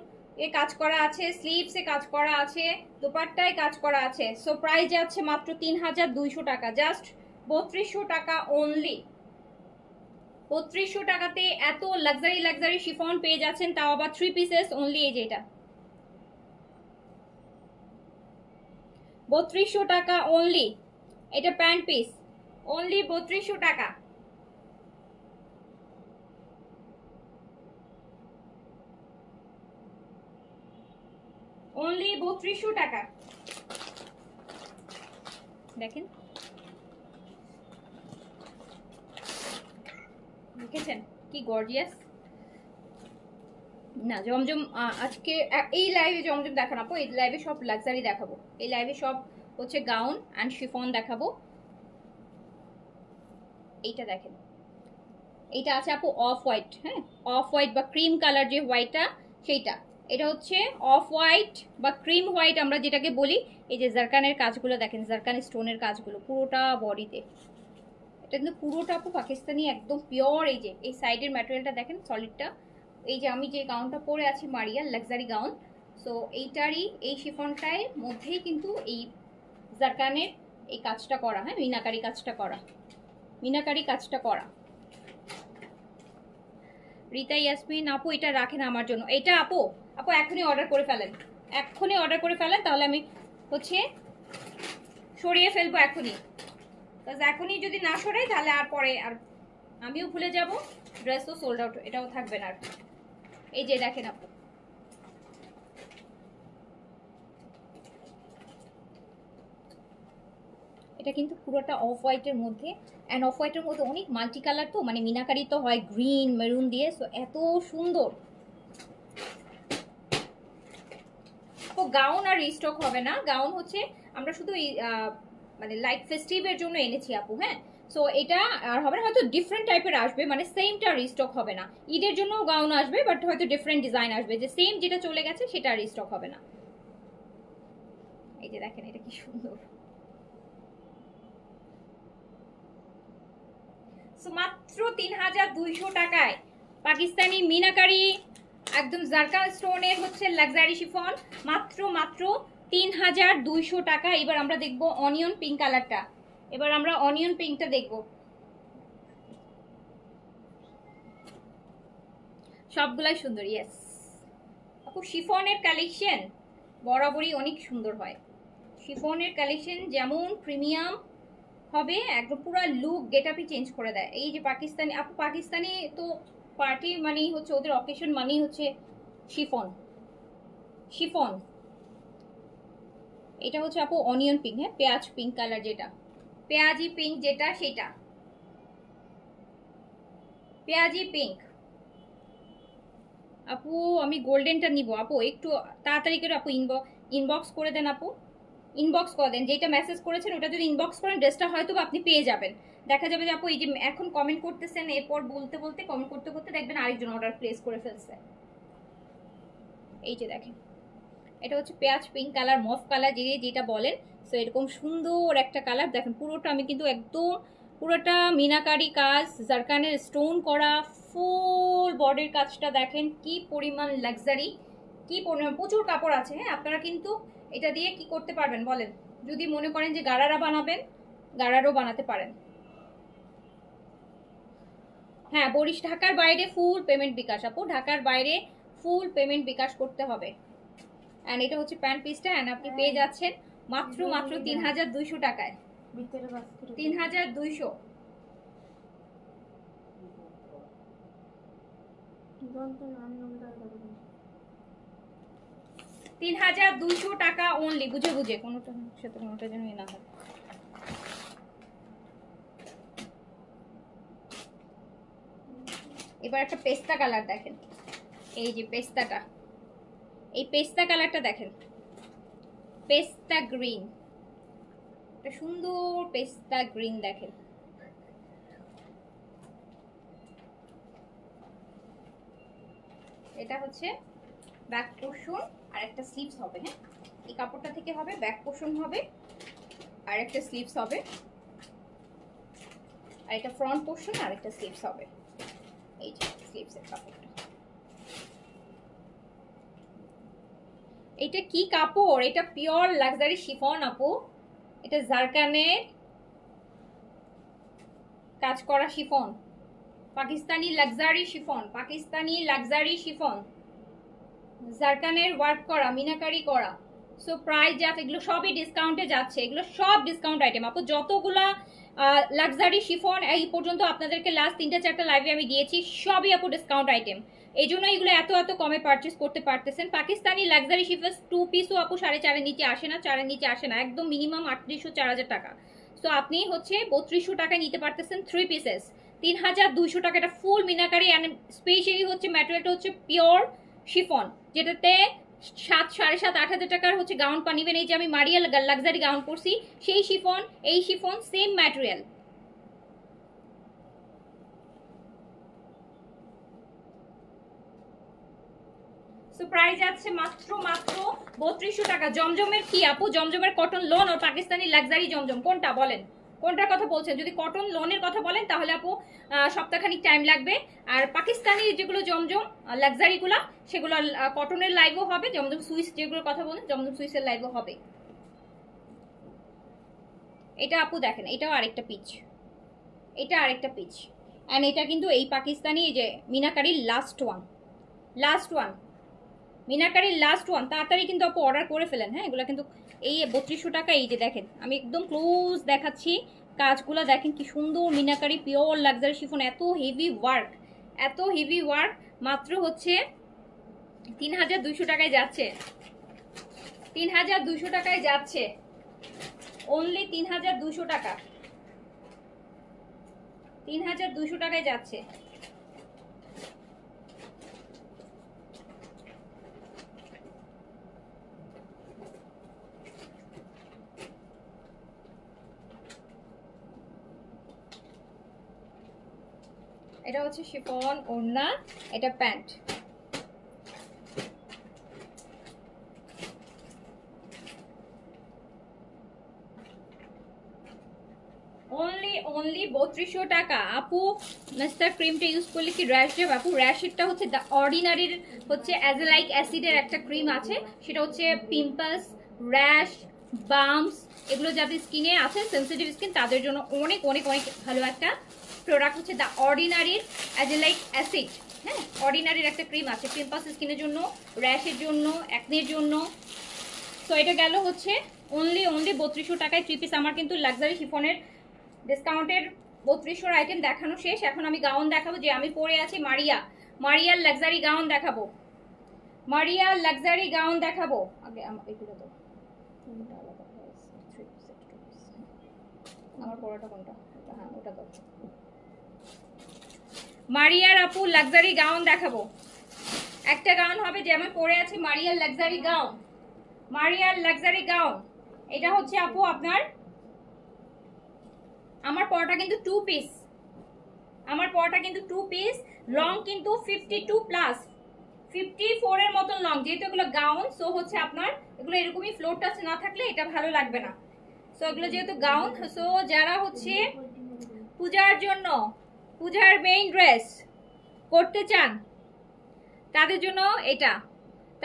এ কাজ করা আছে, স্লিভসে কাজ করা আছে, দোপাট্টায় কাজ করা আছে। সো প্রাইস যাচ্ছে মাত্র 3200 টাকা, জাস্ট 3200 টাকা অনলি। 3200 টাকাতে এত লাক্সারি শিফন পেয়ে যাচ্ছেন, তাও আবার 3 পিসেস অনলি। এই যে এটা 3200 টাকা অনলি, এটা প্যান্ট পিস, অনলি 3200 টাকা, অনলি 3200 টাকা। দেখেন দেখেছেন কি গর্জিয়াস না জমজম। আজকে এই লাইভে জমজম দেখানো আপু, এই লাইভে সব লাক্সারি দেখাবো, এই লাইভে সব হচ্ছে গাউন অ্যান্ড শিফন দেখাবো। এইটা দেখেন, এইটা আছে আপু অফ হোয়াইট, হ্যাঁ অফ হোয়াইট বা ক্রিম কালার যে হোয়াইটটা সেইটা, এটা হচ্ছে অফ হোয়াইট বা ক্রিম হোয়াইট আমরা যেটাকে বলি। এই যে জারকানের কাজগুলো দেখেন, জারকান স্টোনের কাজগুলো পুরোটা বডিতে, এটা কিন্তু পুরোটা আপু পাকিস্তানি একদম পিওর। এই যে এই সাইডের ম্যাটেরিয়ালটা দেখেন সলিডটা, এই যে আমি যে গাউনটা পরে আছি মারিয়া লাক্সারি গাউন, সো এইটারই এই শিফনটার মধ্যেই কিন্তু এই জারকানের এই কাজটা করা, হ্যাঁ মিনাকারি কাজটা করা, মিনাকারি কাজটা করা। রিতা ইয়াসমিন আপু এটা রাখেন আমার জন্য, এটা আপু এখনই অর্ডার করে ফেলেন, এখনই অর্ডার করে ফেলেন, তাহলে আমি হচ্ছে সরিয়ে ফেলবো এখনই, এখনই যদি না সরাই তাহলে আর পরে আর আমিও ভুলে যাব, ড্রেস তো সোল্ড আউট, এটাও থাকবে না আর। এই যে দেখেন আপু, এটা কিন্তু পুরোটা অফ হোয়াইটের মধ্যে, অ্যান্ড অফ হোয়াইটের মধ্যে অনেক মাল্টি কালার, তো মানে মিনাকারি তো হয় গ্রিন মেরুন দিয়ে, সো এত সুন্দর। তো গাউন আর রিস্টক হবে না, গাউন হচ্ছে আমরা শুধু মানে লাইট ফেস্টিভের জন্য এনেছি আপু। হ্যাঁ, সো এটা আর হবে না, হয়তো ডিফারেন্ট টাইপের আসবে, মানে সেমটা রিস্টক হবে না। ঈদের জন্য গাউন আসবে, বাট হয়তো ডিফারেন্ট ডিজাইন আসবে, যে সেম যেটা চলে গেছে সেটা রিস্টক হবে না। এই যে দেখেন এটা কি সুন্দর। সো মাত্র ৩,২০০ টাকায় পাকিস্তানি মিনাকারি একদম জারকান স্টোনের হচ্ছে লাক্সারি শিফন, মাত্র মাত্র ৩,২০০ টাকা। এবার আমরা দেখব অনিয়ন পিঙ্ক কালারটা, এবার আমরা অনিয়ন পিঙ্কটা দেখব। সবগুলাই সুন্দর। ইয়েস আপু, শিফনের কালেকশন বরাবরই অনেক সুন্দর হয়। শিফনের কালেকশন যেমন প্রিমিয়াম হবে, একদম পুরো লুক গেটআপই চেঞ্জ করে দেয়। এই যে পাকিস্তানি আপু, পাকিস্তানি তো পার্টি মানেই হচ্ছে, ওদের অকেশন মানেই হচ্ছে শিফন। শিফন এটা হচ্ছে আপু অনিয়ন পিঙ্ক, হ্যাঁ পেঁয়াজ পিঙ্ক কালার, যেটা পেঁয়াজি পিঙ্ক, যেটা সেটা পেঁয়াজি পিঙ্ক। আপু আমি গোল্ডেনটা নিব আপু, একটু তাড়াতাড়ি করে আপু ইনবক্স করে দেন আপু, ইনবক্স করে দেন। যেটা মেসেজ করেছেন ওটা যদি ইনবক্স করেন, ড্রেসটা হয়তো আপনি পেয়ে যাবেন। দেখা যাবে যে আপু এই যে এখন কমেন্ট করতেছেন, এরপর বলতে বলতে কমেন্ট করতে করতে দেখবেন আরেকজন অর্ডার প্লেস করে ফেলছে। এই যে দেখেন এটা হচ্ছে পেঁয়াজ পিঙ্ক কালার, মফ কালার যেটা বলেন। সো এরকম সুন্দর একটা কালার দেখেন, পুরোটা আমি কিন্তু একদম পুরোটা মিনাকারি কাজ, জারকানের স্টোন করা, ফুল বডির কাজটা দেখেন কি পরিমাণ লাক্সারি, কি পরিমাণ, প্রচুর কাপড় আছে। হ্যাঁ, আপনারা কিন্তু এটা দিয়ে কি করতে পারবেন বলেন, যদি মনে করেন যে গারারা বানাবেন, গারারও বানাতে পারেন। হ্যাঁ, ঢাকার বাইরে ফুল পেমেন্ট বিকাশ আপু, ঢাকার বাইরে ফুল পেমেন্ট বিকাশ করতে হবে। এন্ড এটা হচ্ছে প্যান্ট পিসটা, এন্ড আপনি পেয়ে যাচ্ছেন মাত্র মাত্র ৩,২০০ টাকায়। ৩,২০০ ৩,২০০ টাকা অনলি, বুঝে বুঝে, কোনোটা সাথে কোনোটা যেন না হয়। এবার একটা পেস্তা কালার দেখেন, এই যে পেস্তাটা, এই পেস্তা কালারটা দেখেন, পেস্তা গ্রিন, একটা সুন্দর পেস্তা গ্রিন দেখেন। এটা হচ্ছে ব্যাক পোর্শন আর একটা স্লিভস হবে। হ্যাঁ, এই কাপড়টা থেকে হবে ব্যাক পোর্শন হবে আর একটা স্লিভস হবে, আর এটা ফ্রন্ট পোর্শন আর একটা স্লিভস হবে। এই যে স্লিভসের কাপড়টা, এটা কি কাপড়, এটা পিওর লাক্সারি শিফন আপু, এটা জারকানের কাজ করা chiffon, Pakistani luxury chiffon, Pakistani luxury chiffon, জারকানের ওয়ার্ক করা, মিনাকারি করা। সো প্রাইস যাচ্ছে, এগুলো সবই ডিসকাউন্টে যাচ্ছে, এগুলো সব ডিসকাউন্ট আইটেম আপু। যতগুলা লাক্সারি শিফন এই পর্যন্ত আপনাদেরকে লাস্ট 3-4টা লাইভে আমি দিয়েছি, সবই আপু ডিসকাউন্ট আইটেম। এই জন্য এগুলো এত এত কমে পারচেস করতে পারতেছেন। পাকিস্তানি লাক্সারি শিফন 2 পিসও আপু 4.5-এর নিচে আসে না, 4-এর নিচে আসে না, একদম মিনিমাম 3800-4000 টাকা। সো আপনি হচ্ছে 3200 টাকায় নিতে পারতেছেন 3 পিসেস, ৩,২০০ টাকা। এটা ফুল মিনাকারি, অ্যান্ড স্পেশালি হচ্ছে ম্যাটেরিয়ালটা হচ্ছে পিওর শিফন, যেটাতে 7,500-8,000 টাকার হচ্ছে গাউন পানিবেন। এই যে আমি মারিয়া লাক্সারি গাউন পরছি, সেই শিফন, এই chiffon same material. So price আছে মাত্র মাত্র 3200 টাকা। জমজমের কি আপু, জমজমের কটন লোন আর পাকিস্তানি লাক্সারি জমজম কোনটা বলেন, কোনটার কথা বলছেন? যদি কটন লোনের কথা বলেন তাহলে আপু সপ্তাহখানিক টাইম লাগবে। আর পাকিস্তানি যেগুলো জমজম লাক্সারিগুলো, সেগুলো কটনের লাইভও হবে, জমজম সুইস যেগুলোর কথা বলেন জমজম সুইসের লাইভও হবে। এটা আপু দেখেন, এটাও আরেকটা পিচ, এটা আরেকটা পিচ, অ্যান্ড এটা কিন্তু এই পাকিস্তানি এই যে মিনাকারির লাস্ট ওয়ান, লাস্ট ওয়ান, মিনাকারির লাস্ট ওয়ান। তাড়াতাড়ি কিন্তু আপু অর্ডার করে ফেলেন। হ্যাঁ, এগুলো কিন্তু এই 3200 টাকা। এই যে দেখেন, আমি একদম ক্লোজ দেখাচ্ছি, কাজগুলো দেখেন কি সুন্দর, মিনাকারি পিওর লাক্সারি শিফন, এত হেভি ওয়ার্ক, এত হেভি ওয়ার্ক, মাত্র হচ্ছে ৩,২০০ টাকায় যাচ্ছে, ৩,২০০ টাকায় যাচ্ছে। অনলি 3200 টাকা, 3200 টাকায় যাচ্ছে। এটা হচ্ছে শিফন ওড়না, এটা প্যান্ট। অনলি 3200 টাকা। আপু নাস্তার ক্রিমটা ইউজ করলে কি র্যাশ যাবে? আপু র্যাশেরটা হচ্ছে দ্য অর্ডিনারির হচ্ছে অ্যাজেলাইক অ্যাসিডের একটা ক্রিম আছে, সেটা হচ্ছে পিম্পলস, র্যাশ, বাম্পস এগুলো যাদের স্কিনে আছে, সেন্সিটিভ স্কিন, তাদের জন্য অনেক অনেক অনেক ভালো একটা প্রোডাক্ট হচ্ছে দ্য অর্ডিনারির অ্যাজেলাইক অ্যাসিড। হ্যাঁ, অর্ডিনারির একটা ক্রিম আছে পিম্পলস স্কিনের জন্য, র্যাশের জন্য, অ্যাকনের জন্য। সো এটা গেল হচ্ছে অনলি 3200 টাকায় 3 পিস। আমার কিন্তু লাক্সারি শিফনের ডিসকাউন্টের 3200 আইটেম দেখানো শেষ। এখন আমি গাউন দেখাবো, যে আমি পরে আছি মারিয়ার লাক্সারি গাউন দেখাবো, মারিয়ার লাক্সারি গাউন দেখাবো। আগে এগুলো তো আমার পরাটা কোনটা? হ্যাঁ ওটা তো মারিয়ার আপু লাক্সারি গাউন দেখাবো। একটা গাউন হবে যে আমি পরে আছি মারিয়ার লাক্সারি গাউন, মারিয়ার লাক্সারি গাউন। এটা হচ্ছে আপু আপনার, আমার পরাটা কিন্তু 2 পিস, আমার পরাটা কিন্তু 2 পিস, লং কিন্তু 52 প্লাস 54 এর মতন লং, যেহেতু এগুলো গাউন। সো হচ্ছে আপনার এগুলো এরকমই ফ্লোর টাচ না থাকলে এটা ভালো লাগবে না। সো এগুলো যেহেতু গাউন, সো যারা হচ্ছে পূজার জন্য, পূজার মেইন ড্রেস করতে চান তাদের জন্য এটা,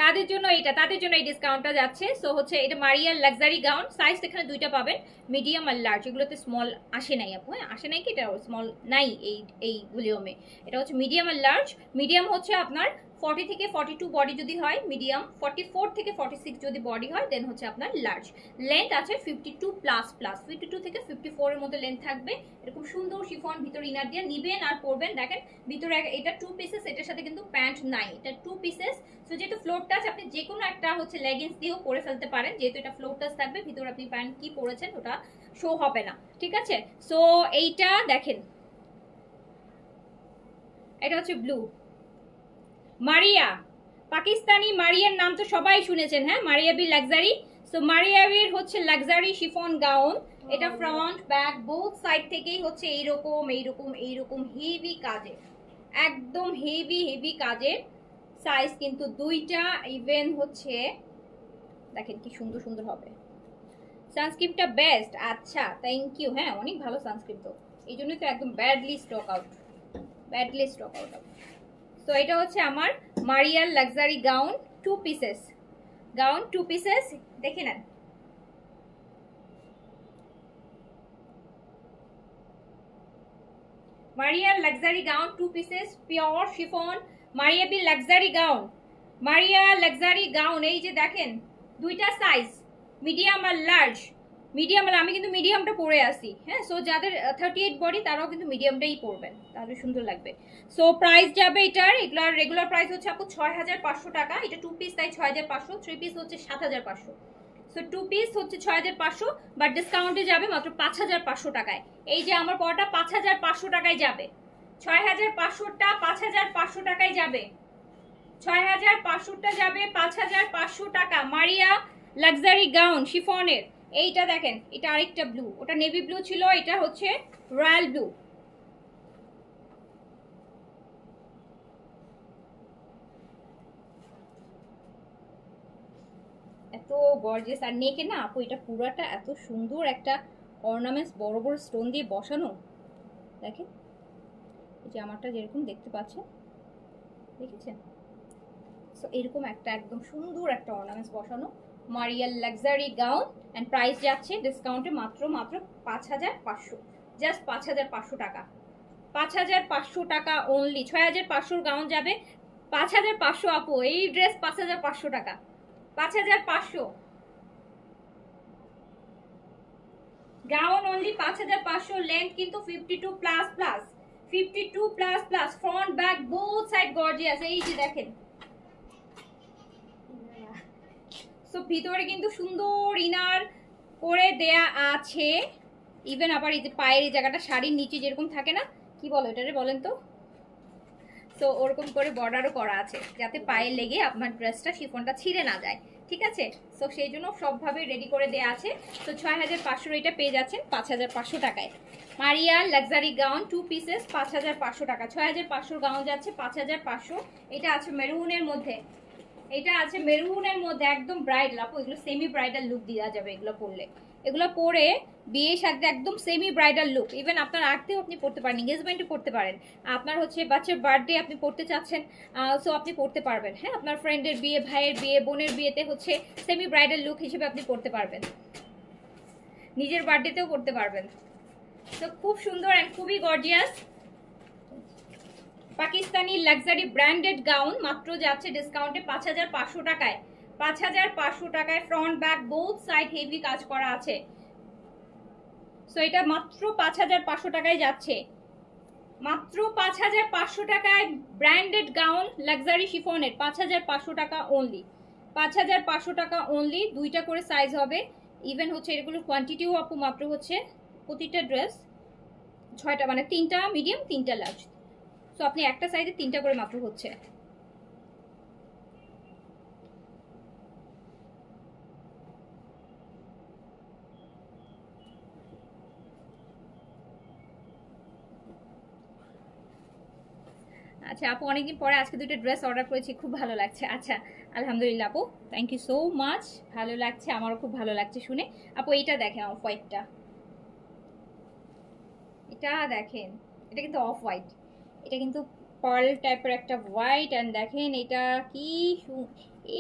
তাদের জন্য এই ডিসকাউন্টটা যাচ্ছে। সো হচ্ছে এটা মারিয়ার লাক্সারি গাউন। সাইজ এখানে দুইটা পাবেন, মিডিয়াম আর লার্জ। এগুলোতে স্মল আসে নাই আপু, হ্যাঁ আসে নাই কি, এটা স্মল নাই এই ভলিউমে। এটা হচ্ছে মিডিয়াম আর লার্জ। মিডিয়াম হচ্ছে আপনার 40 থেকে 42 বডি যদি হয় মিডিয়াম, 44 থেকে 46 যদি বডি হয় দেন হচ্ছে আপনার লার্জ। লেন্থ আছে 52 প্লাস 52 থেকে 54 এর মধ্যে লেন্থ থাকবে। এরকম সুন্দর শিফন, ভিতর ইনার দিয়ে নিবেন আর পরবেন। দেখেন ভিতরে এটা 2 পিসেস, এটার সাথে কিন্তু প্যান্ট নাই, এটা 2 পিসেস। সো যেহেতু ফ্লোর টাচ, আপনি যে কোনো একটা হচ্ছে লেগিংস দিয়েও পরে ফেলতে পারেন, যেহেতু এটা ফ্লোর টাচ থাকবে। ভিতরে আপনি প্যান্ট কি পরেছেন ওটা শো হবে না, ঠিক আছে? সো এইটা দেখেন, এটা হচ্ছে ব্লু মারিয়া, পাকিস্তানি মারিয়ার নাম তো সবাই শুনেছেন, হ্যাঁ, Maria B luxury. So Maria বির হচ্ছে লাক্সারি শিফন গাউন। এটা ফ্রন্ট ব্যাক বোথ সাইড থেকেই হচ্ছে এইরকম এইরকম এইরকম হেভি কাজের, একদম হেভি কাজের। সাইজ কিন্তু দুইটা, ইভেন হচ্ছে দেখেন কি সুন্দর সুন্দর হবে। সানস্ক্রিনটা বেস্ট, আচ্ছা থ্যাংক ইউ। হ্যাঁ অনেক ভালো সানস্ক্রিন, তো এই জন্যই তো একদম ব্যাডলি স্টক আউট। তো এটা হচ্ছে আমার মারিয়ার luxury gown 2 pieces, gown 2 pieces, দেখে নেন। মারিয়ার luxury gown 2 pieces, pure chiffon, Maria B luxury gown, Maria luxury gown. এই যে দেখেন দুইটা সাইজ, মিডিয়াম আর লার্জ। মিডিয়াম আর আমি কিন্তু মিডিয়ামটা পরে আসি, হ্যাঁ। সো যাদের 38 বডি তারাও কিন্তু মিডিয়ামটাই পরবেন, তাহলে সুন্দর লাগবে। সো প্রাইস যাবে এটার, এগুলার রেগুলার প্রাইস হচ্ছে আপু 6500 টাকা। এটা 2 পিস তাই 6500, 3 পিস হচ্ছে 7500। সো 2 পিস হচ্ছে 6500, বাট ডিসকাউন্টে যাবে মাত্র 5500 টাকায়। এই যে আমার পড়াটা 5500 টাকায় যাবে, 6500টা 5500 টাকায় যাবে, 6500টা যাবে 5500 টাকা। মারিয়া লাক্সারি গাউন শিফনের। এইটা দেখেন, এটা আরেকটা ব্লু, ওটা নেভি ব্লু ছিল, এটা হচ্ছে রয়্যাল ব্লু। এত গর্জিয়াস। আর নেকে না আপু এটা পুরাটা এত সুন্দর একটা অর্নামেন্টস, বড় বড় স্টোন দিয়ে বসানো। দেখেন এই যে আমারটা যেরকম দেখতে পাচ্ছেন, দেখেছেন? সো এরকম একটা একদম সুন্দর একটা অর্নামেন্টস বসানো মারিয়ার লাক্সারি গাউন। এন্ড প্রাইস যাচ্ছে ডিসকাউন্টে মাত্র 5500, জাস্ট 5500 টাকা, 5500 টাকা অনলি। 6500 গাউন যাবে 5500 আপু, এই ড্রেস 5500 টাকা, 5500 গাউন অনলি 5500। লেন্থ কিন্তু 52 plus 52 plus, front back both side gorgeous. এই যে দেখেন, সো ভিতরে কিন্তু সুন্দর ইনার, করে দেয়া আছে। ইভেন আবার এই যে পায়ের এই জায়গাটা শাড়ির নিচে যেরকম থাকে না, কি বলো এটারে বলেন তো, তো ওরকম করে বর্ডারও করা আছে যাতে পায়ে লেগে আপনার ড্রেসটা শিফনটা ছিঁড়ে না যায়। ঠিক আছে, সো সেই জন্য সবভাবে রেডি করে দেওয়া আছে। তো 6500 এটা পেয়ে যাচ্ছেন 5500 টাকায়। মারিয়ার লাক্সারি গাউন 2 পিসেস 5500 টাকা। 6500 গাউন যাচ্ছে 5500। এটা আছে মেরুনের মধ্যে, এটা আছে মেরুনের মধ্যে একদম ব্রাইডাল আপু, এগুলো সেমি ব্রাইডাল লুক দেওয়া যাবে এগুলো পরলে। এগুলো পরে বিয়ের সাথে একদম সেমি ব্রাইডাল লুক, ইভেন আপনার আর্টেও আপনি পড়তে পারেন, এঙ্গেজমেন্টে পড়তে পারেন, আপনার হচ্ছে বাচ্চার বার্থডে আপনি পড়তে চাচ্ছেন, সো আপনি পড়তে পারবেন। হ্যাঁ, আপনার ফ্রেন্ডের বিয়ে, ভাইয়ের বিয়ে, বোনের বিয়েতে হচ্ছে সেমি ব্রাইডাল লুক হিসেবে আপনি পড়তে পারবেন, নিজের বার্থডেতেও পড়তে পারবেন। তো খুব সুন্দর অ্যান্ড খুবই gorgeous Pakistani luxury branded gown মাত্র যাচ্ছে ডিসকাউন্টে 5500 টাকায়। 5500 টাকায় front back both side heavy কাজ করা আছে। সো এটা মাত্র 5500 টাকায় যাচ্ছে, মাত্র 5500 টাকায় ব্র্যান্ডেড গাউন লাক্সারি শিফনের 5500 টাকা অনলি, 5500 টাকা অনলি। দুইটা করে সাইজ হবে, ইভেন হচ্ছে এগুলোর কোয়ান্টিটিও আপু মাত্র হচ্ছে প্রতিটা ড্রেস 6টা, মানে 3টা মিডিয়াম 3টা লার্জ। সো আপনি একটা সাইজে 3টা করে মাত্র হচ্ছে। আচ্ছা আপু, অনেকদিন পরে আজকে দুটো ড্রেস অর্ডার করেছি, খুব ভালো লাগছে। আচ্ছা আলহামদুলিল্লাহ আপু, থ্যাংক ইউ সো মাচ, ভালো লাগছে, আমারও খুব ভালো লাগছে শুনে। আপু এইটা দেখেন অফ হোয়াইটটা, এটা দেখেন, এটা কিন্তু অফ হোয়াইট, এটা কিন্তু পার্ল টাইপের একটা হোয়াইট। অ্যান্ড দেখেন এটা কি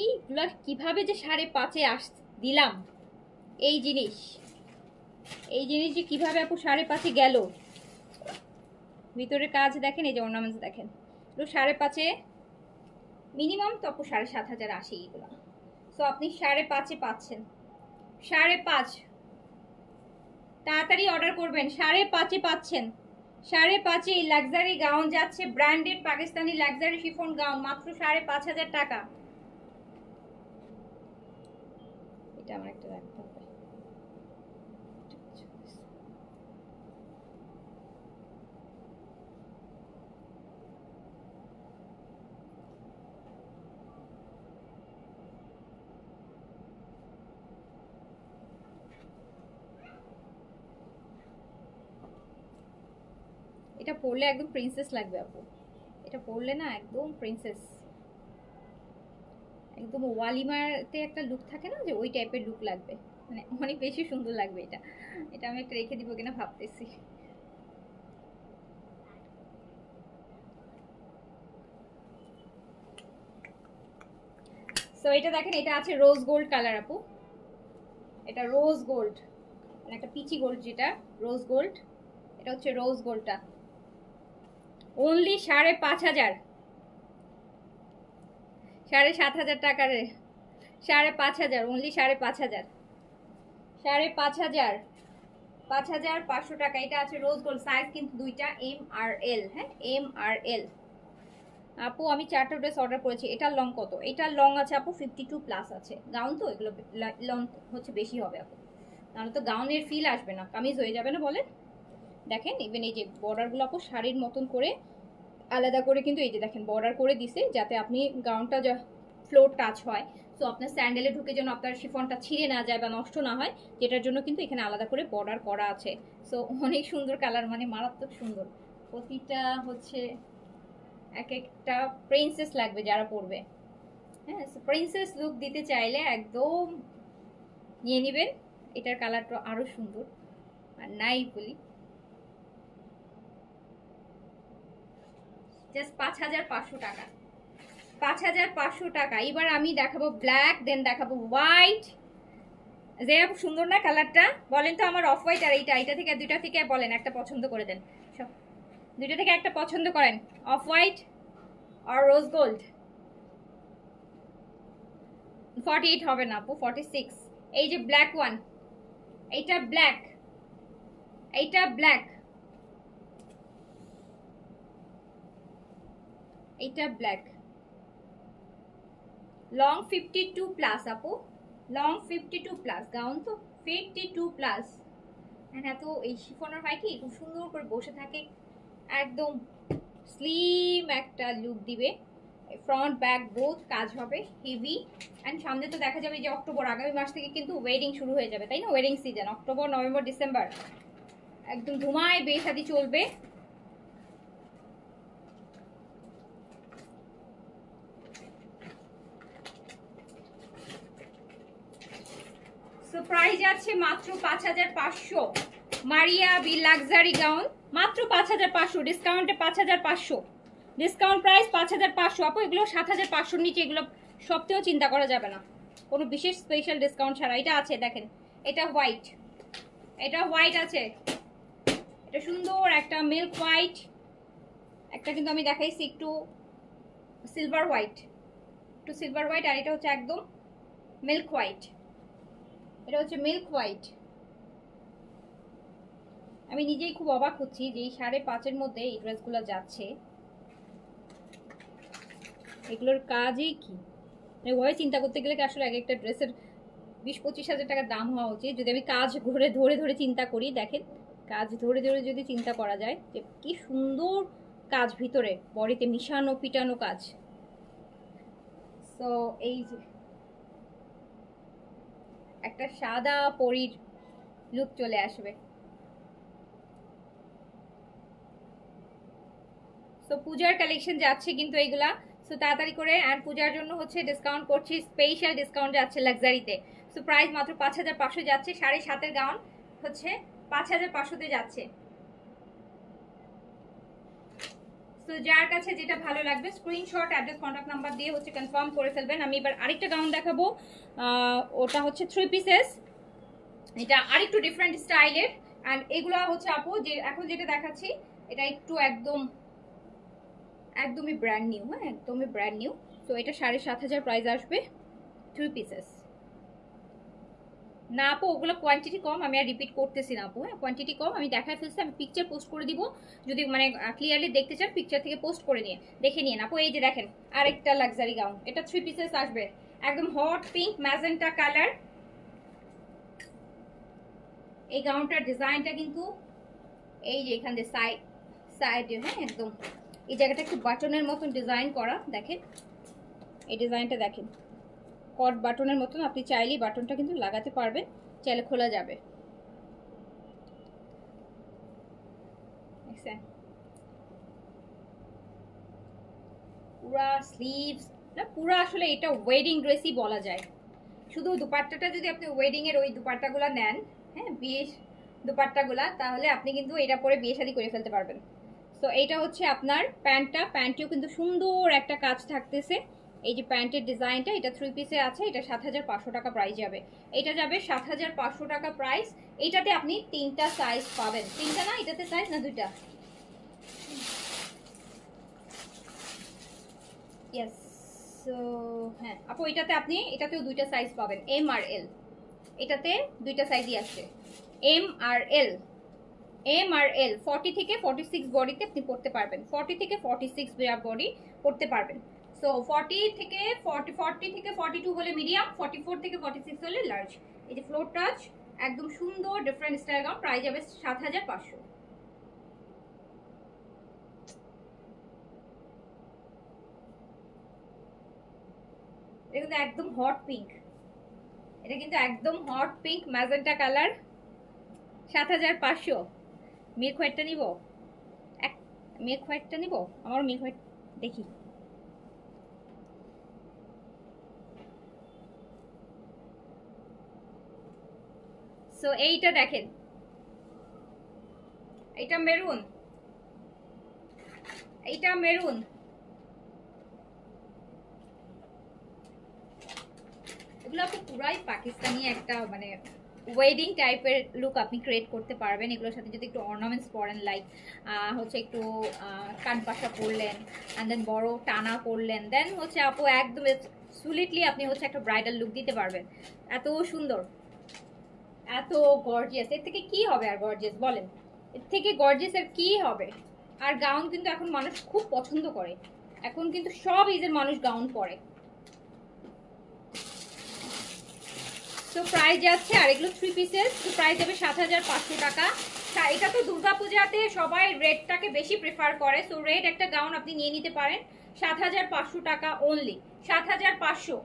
এইগুলা কিভাবে যে 5.5-এ দিলাম, এই জিনিস, এই জিনিস যে কিভাবে আপু 5.5-এ গেল। ভিতরের কাজ দেখেন, এই যে অর্নামেন্টস দেখেন, তো 5.5-এ মিনিমাম তো আপু 7,500 আসে এইগুলো। সো আপনি 5.5-এ পাচ্ছেন, 5.5, তাড়াতাড়ি অর্ডার করবেন, 5.5-এ পাচ্ছেন। 5.5-এ লাক্সারি গাউন যাচ্ছে, branded Pakistani luxury chiffon gown মাত্র 5,500 টাকা। এটা আমার একটা রাখতে হবে। এটা পরলে একদম প্রিন্সেস লাগবে আপু, এটা পরলে না একদম প্রিন্সেস, একদম ওয়ালিমাতে একটা লুক থাকে না, যে ওই টাইপের লুক লাগবে, মানে অনেক বেশি সুন্দর লাগবে এটা। এটা আমি একটা রেখে দিব কিনা ভাবতেছি। সো এটা দেখেন, এটা আছে রোজ গোল্ড কালার আপু, এটা রোজ গোল্ড, মানে একটা পিচি গোল্ড, যেটা রোজ গোল্ড, এটা হচ্ছে রোজ গোল্ডটা অনলি 5,500, 7,500 টাকার, 5,500 অনলি, 5,500, 5,500, 5,500 টাকা। এটা আছে রোজ গোল্ড, সাইজ কিন্তু দুইটা, এম আর এল। হ্যাঁ, এম আর এল। আপু আমি 4টা ড্রেস অর্ডার করেছি, এটার লং কত? এটার লং আছে আপু 52+ আছে, গাউন তো এগুলো লং হচ্ছে বেশি হবে আপু, নাহলে তো গাউনের ফিল আসবে না, কামিজ হয়ে যাবে না বলেন। দেখেন ইভেন এই যে বর্ডারগুলো আপু শাড়ির মতন করে আলাদা করে কিন্তু এই যে দেখেন বর্ডার করে দিছে, যাতে আপনি গাউনটা যা ফ্লোর টাচ হয়, তো আপনার স্যান্ডেলে ঢুকে যেন আপনার শিফনটা ছিঁড়ে না যায় বা নষ্ট না হয়, যেটার জন্য কিন্তু এখানে আলাদা করে বর্ডার করা আছে। সো অনেক সুন্দর কালার, মানে মারাত্মক সুন্দর, প্রতিটা হচ্ছে এক একটা প্রিন্সেস লাগবে যারা পরবে। হ্যাঁ, প্রিন্সেস লুক দিতে চাইলে একদম নিয়ে নেবেন, এটার কালারটা আরো সুন্দর। আর নাই বলি, জাস্ট 5,500 টাকা, 5,500 টাকা। এবার আমি দেখাবো ব্ল্যাক, দেন দেখাবো হোয়াইট। যে সুন্দর না কালারটা, বলেন তো আমার অফ হোয়াইট আর এইটা থেকে দুইটা থেকে বলেন একটা পছন্দ করে দেন, দুইটা থেকে একটা পছন্দ করেন, অফ হোয়াইট আর রোজ গোল্ড। 48 হবে না আপু, 46। এই যে ব্ল্যাক ওয়ান, এইটা ব্ল্যাক, এইটা ব্ল্যাক, এইটা ব্ল্যাক, লং 52+ আপু, লং 52+ গাউন তো 52+। এত এই শিফনের হয় কি খুব সুন্দর করে বসে থাকে, একদম স্লিম একটা লুক দিবে। ফ্রন্ট ব্যাক বোথ কাজ হবে হেভি। অ্যান্ড সামনে তো দেখা যাবে যে অক্টোবর, আগামী মাস থেকে কিন্তু ওয়েডিং শুরু হয়ে যাবে, তাই না? Wedding season October, November, December একদম ধুমায় বিয়ে শাদী চলবে। সো প্রাইস আছে মাত্র 5500। মারিয়া বি লাক্সারি গাউন মাত্র 5500, ডিসকাউন্টে 5500, ডিসকাউন্ট প্রাইস 5500। আপু এগুলো 7500 নিচে, এগুলো সবতেও চিন্তা করা যাবে না কোনো বিশেষ স্পেশাল ডিসকাউন্ট ছাড়া। এটা আছে দেখেন, এটা হোয়াইট, এটা হোয়াইট আছে, এটা সুন্দর একটা মিল্ক হোয়াইট, একটা কিন্তু আমি দেখাইছি একটু সিলভার হোয়াইট, একটু সিলভার হোয়াইট, আর এটা হচ্ছে একদম মিল্ক হোয়াইট, এটা হচ্ছে মিল্ক হোয়াইট। আমি নিজেই খুব অবাক হচ্ছি যে এই 5.5-এর মধ্যে এই ড্রেসগুলো যাচ্ছে, এগুলোর কাজই কি? ওভাবে চিন্তা করতে গেলে কি আসলে এক একটা ড্রেসের 20-25 হাজার টাকার দাম হওয়া উচিত। যদি আমি কাজ ধরে ধরে চিন্তা করি, দেখেন কাজ ধরে ধরে যদি চিন্তা করা যায় যে কি সুন্দর কাজ, ভিতরে বডিতে মিশানো পিটানো কাজ। সো এই যে একটা সাদা পরীর লুক চলে আসবে। সো পূজার কালেকশন যাচ্ছে কিন্তু এইগুলা, সো তাড়াতাড়ি করে। অ্যান্ড পূজার জন্য হচ্ছে ডিসকাউন্ট করছি, স্পেশাল ডিসকাউন্ট যাচ্ছে লাক্সারিতে। সো প্রাইস মাত্র 5500 যাচ্ছে, 7.5-এর গাউন হচ্ছে 5500-তে যাচ্ছে। সো যার কাছে যেটা ভালো লাগবে স্ক্রিনশট, অ্যাড্রেস, কন্ট্যাক্ট নাম্বার দিয়ে হচ্ছে কনফার্ম করে ফেলবেন। আমি এবার আরেকটা গাউন দেখাবো, ওটা হচ্ছে 3 পিসেস, এটা আরেকটু ডিফারেন্ট স্টাইলের। অ্যান্ড এগুলো হচ্ছে আপু যে এখন যেটা দেখাচ্ছি এটা একটু একদমই ব্র্যান্ড নিউ, হ্যাঁ একদমই ব্র্যান্ড নিউ। তো এটা 7500 প্রাইস আসবে, 3 পিসেস। না আপু ওগুলো কোয়ান্টিটি কম, আমি আর রিপিট করতেছি না আপু, হ্যাঁ কোয়ান্টিটি কম, আমি দেখাই ফেলছি। আমি পিকচার পোস্ট করে দিব, যদি মানে ক্লিয়ারলি দেখতে চান পিকচার থেকে পোস্ট করে নিয়ে দেখে নিন আপু। এই যে দেখেন আরেকটা লাক্সারি গাউন, এটা 3 পিসেস আসবে, একদম হট পিঙ্ক ম্যাজেন্টা কালার। এই গাউনটার ডিজাইনটা কিন্তু এই যে এখান দিয়ে সাইডে, হ্যাঁ একদম এই জায়গাটা একটু বাটনের মতন ডিজাইন করা, দেখেন এই ডিজাইনটা দেখেন, কট বাটনের মতন। আপনি চাইলেই বাটনটা কিন্তু লাগাতে পারবেন, চাইলে খোলা যাবে। পুরা স্লিভস না, পুরা আসলে এটা ওয়েডিং ড্রেসই বলা যায়। শুধু দুপাট্টাটা যদি আপনি ওয়েডিং এর ওই দুপাট্টাগুলো নেন, হ্যাঁ বিয়ে দুপাট্টাগুলা, তাহলে আপনি কিন্তু এটা পরে বিয়ে শাদী করে ফেলতে পারবেন। তো এইটা হচ্ছে আপনার প্যান্টটা, প্যান্টেও কিন্তু সুন্দর একটা কাজ থাকতেছে। এই যে প্যান্টের ডিজাইনটা, এটা 3 পিসে আছে, এটা 7500 টাকা প্রাইস যাবে, এটা যাবে 7500 টাকা প্রাইস। এইটাতে আপনি 3টা সাইজ পাবেন, 3টা না, এটাতে সাইজ না 2টা, ইয়েস। সো হ্যাঁ আপু এটাতে আপনি এটাতেও 2টা সাইজ পাবেন, এম আর এল, এটাতে 2টা সাইজই আছে, এম আর এল। এম আর এল 40 থেকে 46 বডিতে আপনি পড়তে পারবেন, 40 থেকে 46 বডি পড়তে পারবেন। সো 40 থেকে 42 হলে মিডিয়াম, 44 থেকে 46 হলে লার্জ। এই যে ফ্লোর টাচ একদম সুন্দর ডিফারেন্ট স্টাইল গাউন, প্রাইস যাবে 7500। এটা কিন্তু একদম হট পিঙ্ক, এটা কিন্তু একদম hot pink magenta colour, 7500। Milk হোয়াইটটা নিব, মিল্ক হোয়াইটটা নিব, আমার মিল্ক হোয়াইট দেখি। সো এইটা দেখেন, এইটা মেরুন, এইটা মেরুন, এগুলো আপনি পুরাই পাকিস্তানি একটা মানে ওয়েডিং টাইপের লুক আপনি ক্রিয়েট করতে পারবেন। এগুলোর সাথে যদি একটু অর্নামেন্টস পরেন, লাইক হচ্ছে একটু কানপাশা পরলেন, অ্যান্ড দেন বড় টানা পরলেন, দেন হচ্ছে আপু একদম সুলিটলি আপনি হচ্ছে একটা ব্রাইডাল লুক দিতে পারবেন। এত সুন্দর, এত গর্জিয়াস, এর থেকে কি হবে আর গর্জিয়াস বলেন, এর থেকে গর্জিয়াস আর কি হবে? আর গাউন কিন্তু এখন মানুষ খুব পছন্দ করে, এখন কিন্তু সব এজের মানুষ গাউন পরে। তো প্রাইস যাচ্ছে, আর এগুলো 3 পিসেস, তো প্রাইস যাবে 7500 টাকা। এটা তো দুর্গাপূজাতে সবাই রেডটাকে বেশি প্রেফার করে, সো রেড একটা গাউন আপনি নিয়ে নিতে পারেন 7500 টাকা অনলি, 7500।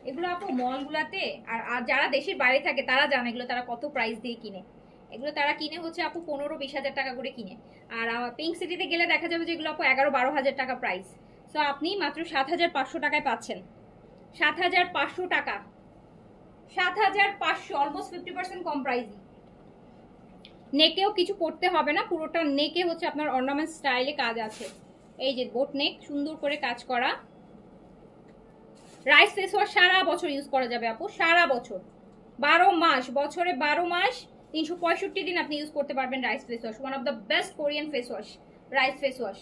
এগুলো আপু মলগুলাতে আর যারা দেশের বাইরে থাকে তারা জানে এগুলো তারা কত প্রাইস দিয়ে কিনে। এগুলো তারা কিনে হচ্ছে আপু 15-20 হাজার টাকা করে কিনে, আর পিঙ্ক সিটিতে গেলে দেখা যাবে যে এগুলো আপু 11-12 হাজার টাকা প্রাইস। সো আপনি মাত্র 7500 টাকায় পাচ্ছেন, 7500 টাকা, 7500, অলমোস্ট 50% কম প্রাইসই। নেকেও কিছু করতে হবে না, পুরোটা নেকে হচ্ছে আপনার অর্নামেন্ট স্টাইলে কাজ আছে। এই যে বোট নেক সুন্দর করে কাজ করা। রাইস ফেস ওয়াশ সারা বছর ইউজ করা যাবে আপু, সারা বছর, 12 মাস, বছরে 12 মাস 365 দিন আপনি ইউজ করতে পারবেন rice face wash. One of the best Korean face wash, rice face wash.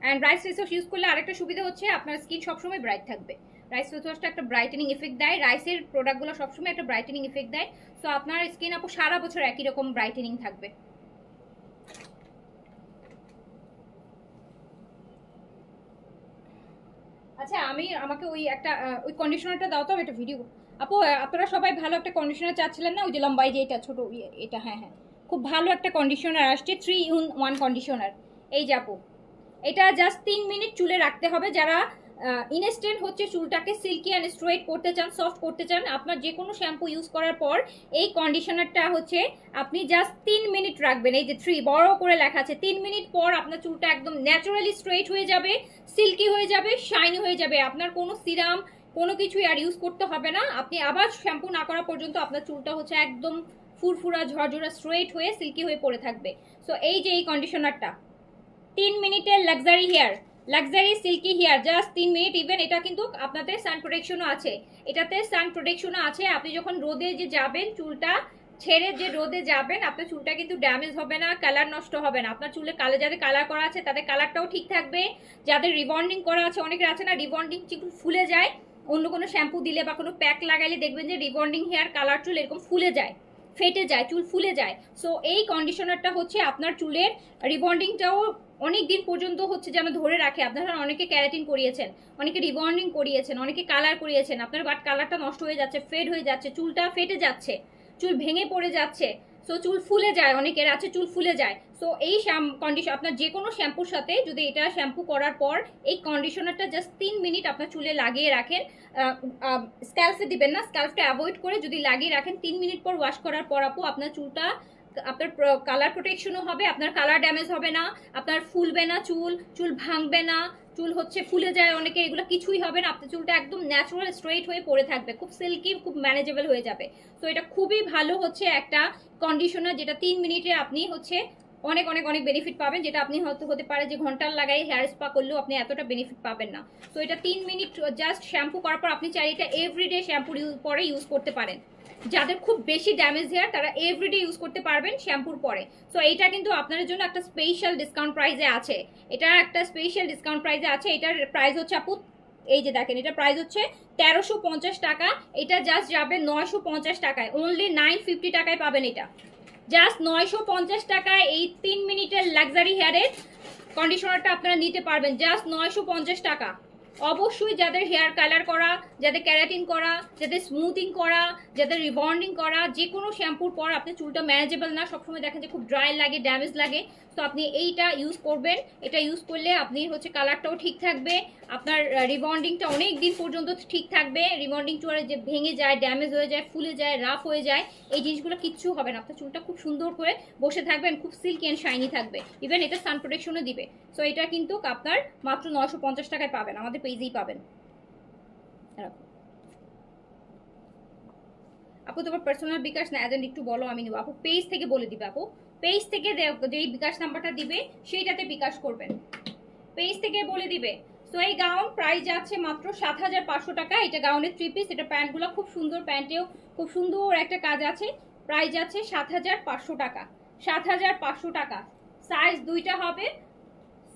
And rice face wash use করলে আরেকটা সুবিধা হচ্ছে আপনার স্কিন সবসময় ব্রাইট থাকবে। রাইস ফেস ওয়াশটা একটা ব্রাইটেনিং ইফেক্ট দেয়, রাইসের প্রোডাক্টগুলো সবসময় একটা ব্রাইটেনিং ইফেক্ট দেয়। সো আপনার স্কিন আপু সারা বছর একই রকম ব্রাইটেনিং থাকবে। আচ্ছা আমাকে ওই একটা ওই কন্ডিশনারটা দাও তো, একটা ভিডিও। আপু আপনারা সবাই ভালো একটা কন্ডিশনার চাচ্ছিলেন না, ওই যে লম্বাই যে এটা ছোট এটা, হ্যাঁ হ্যাঁ, খুব ভালো একটা কন্ডিশনার আসছে, 3-in-1 কন্ডিশনার। এই যে আপু, এটা জাস্ট 3 মিনিট চুলে রাখতে হবে। যারা ইনস্ট্যান্ট হচ্ছে চুলটাকে সিল্কি অ্যান্ড স্ট্রেট করতে চান, সফট করতে চান, আপনার যে কোনো শ্যাম্পু ইউজ করার পর এই কন্ডিশনারটা হচ্ছে আপনি জাস্ট 3 মিনিট রাখবেন। এই যে 3 বড় করে লেখা আছে, 3 মিনিট পর আপনার চুলটা একদম ন্যাচারালি স্ট্রেট হয়ে যাবে, সিল্কি হয়ে যাবে, শাইনি হয়ে যাবে। আপনার কোনো সিরাম কোনো কিছুই আর ইউজ করতে হবে না। আপনি আবার শ্যাম্পু না করা পর্যন্ত আপনার চুলটা হচ্ছে একদম ফুরফুরা ঝরঝরা স্ট্রেট হয়ে সিল্কি হয়ে পড়ে থাকবে। সো এই যে এই কন্ডিশনারটা 3 মিনিটের luxury hair, luxury silky hair, just 3 minute. Even এটা কিন্তু আপনাদের সান প্রোটেকশনও আছে, এটাতে সান প্রোটেকশনও আছে। আপনি যখন রোদে যে যাবেন, চুলটা ছেড়ে যে রোদে যাবেন, আপনার চুলটা কিন্তু ড্যামেজ হবে না, কালার নষ্ট হবে না। আপনার চুলে যাদের কালার করা আছে তাদের কালারটাও ঠিক থাকবে, যাদের রিবন্ডিং করা আছে, অনেকের আছে না রিবন্ডিং চুল ফুলে যায়, অন্য কোনো শ্যাম্পু দিলে বা কোনো প্যাক লাগাইলে দেখবেন যে রিবন্ডিং হেয়ার কালার চুল এরকম ফুলে যায়, ফেটে যায়, চুল ফুলে যায়। সো এই কন্ডিশনারটা হচ্ছে আপনার চুলের রিবন্ডিংটাও অনেক দিন পর্যন্ত হচ্ছে যেন ধরে রাখে। আপনারা অনেকে ক্যারাটিন করিয়েছেন, অনেকে রিবন্ডিং করিয়েছেন, অনেকে কালার করিয়েছেন, আপনার বাট কালারটা নষ্ট হয়ে যাচ্ছে, ফেড হয়ে যাচ্ছে, চুলটা ফেটে যাচ্ছে, চুল ভেঙে পড়ে যাচ্ছে, সো চুল ফুলে যায়, অনেকের আছে চুল ফুলে যায়। সো এই কন্ডিশন আপনার যে কোনো শ্যাম্পুর সাথে যদি এটা শ্যাম্পু করার পর এই কন্ডিশনারটা জাস্ট 3 মিনিট আপনার চুলে লাগিয়ে রাখেন, স্ক্যাল্পে দিবেন না, স্ক্যাল্পটা অ্যাভয়েড করে যদি লাগিয়ে রাখেন 3 মিনিট পর ওয়াশ করার পর আপু আপনার চুলটা, আপনার কালার প্রোটেকশনও হবে, আপনার কালার ড্যামেজ হবে না, আপনার ফুলবে না চুল ভাঙবে না, চুল হচ্ছে ফুলে যায় অনেকে, এগুলো কিছুই হবে না। আপনার চুলটা একদম ন্যাচারাল স্ট্রেট হয়ে পড়ে থাকবে, খুব সিল্কি, খুব ম্যানেজেবল হয়ে যাবে। তো এটা খুবই ভালো হচ্ছে একটা কন্ডিশনার, যেটা 3 মিনিটে আপনি হচ্ছে অনেক অনেক অনেক বেনিফিট পাবেন, যেটা আপনি হয়তো হতে পারে যে ঘন্টার লাগাই হেয়ার স্পা করলেও আপনি এতটা বেনিফিট পাবেন না। তো এটা 3 মিনিট জাস্ট শ্যাম্পু করার পর আপনি চাইলে এটা এভরিডে শ্যাম্পু পরে ইউজ করতে পারেন। যাদের খুব বেশি ড্যামেজ হেয়ার তারা এভরিডে ইউজ করতে পারবেন শ্যাম্পুর পরে। সো এইটা কিন্তু আপনাদের জন্য একটা স্পেশাল ডিসকাউন্ট প্রাইসে আছে, এটা একটা স্পেশাল ডিসকাউন্ট প্রাইসে আছে। এটার প্রাইস হচ্ছে আপু, এই যে দেখেন, এটা প্রাইস হচ্ছে 1350 টাকা, এটা জাস্ট যাবে 950 টাকায়, অনলি 950 টাকায় পাবেন এটা, জাস্ট 950 টাকায় এই 3 মিনিটের লাক্সারি হেয়ারের কন্ডিশনারটা আপনারা নিতে পারবেন, জাস্ট 950 টাকা। অবশ্যই যাদের হেয়ার কালার করা, যাদের ক্যারাটিন করা, যাদের স্মুথিং করা, যাদের রিবন্ডিং করা, যে কোনো শ্যাম্পুর পর আপনার চুলটা ম্যানেজেবল না, সবসময় দেখেন যে খুব ড্রাই লাগে, ড্যামেজ লাগে, তো আপনি এইটা ইউজ করবেন। এটা ইউজ করলে আপনি হচ্ছে কালারটাও ঠিক থাকবে, আপনার রিবন্ডিংটা অনেক দিন পর্যন্ত ঠিক থাকবে, রিবন্ডিং চুয়ারে যে ভেঙে যায়, ড্যামেজ হয়ে যায়, ফুলে যায়, রাফ হয়ে যায়, এই জিনিসগুলো কিচ্ছু হবে না। আপনার চুলটা খুব সুন্দর করে বসে থাকবেন, খুব সিল্কি অ্যান্ড শাইনি থাকবে, ইভেন এটা সান প্রোটেকশনও দিবে। সো এটা কিন্তু আপনার মাত্র 950 টাকায় পাবেন, আমাদের পেজেই পাবেন। আপু তোমার পার্সোনাল বিকাশ না এজেন্ট একটু বলো, আমি নেবো। আপু পেজ থেকে বলে দিবে, আপু পেজ থেকে যেই বিকাশ নাম্বারটা দিবে সেইটাতে বিকাশ করবেন, পেজ থেকে বলে দিবে। সো এই গাউন প্রাইস যাচ্ছে মাত্র 7500 টাকা। এটা গাউনের 3 পিস, এটা প্যান্টগুলো খুব সুন্দর, প্যান্টেও খুব সুন্দর একটা কাজ আছে। প্রাইস যাচ্ছে 7500 টাকা, 7500 টাকা। সাইজ দুইটা হবে,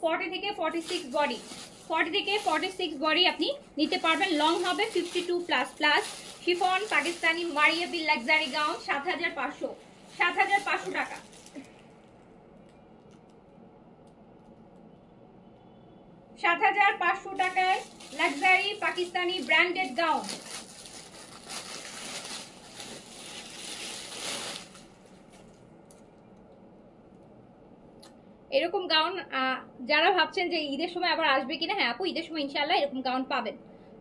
40 থেকে 46 বডি, 40 থেকে 46 বডি আপনি নিতে পারবেন। লং হবে 52++। শিফন পাকিস্তানি মারিয়া বিল লাক্সারি গাউন 7500, 7500 টাকা। 7,500 টাকায় লাক্সারি পাকিস্তানি ব্র্যান্ডেড গাউন। এরকম গাউন যারা ভাবছেন যে ঈদের সময় আবার আসবে কিনা, হ্যাঁ আপু ঈদের সময় ইনশাআল্লাহ এরকম গাউন পাবেন।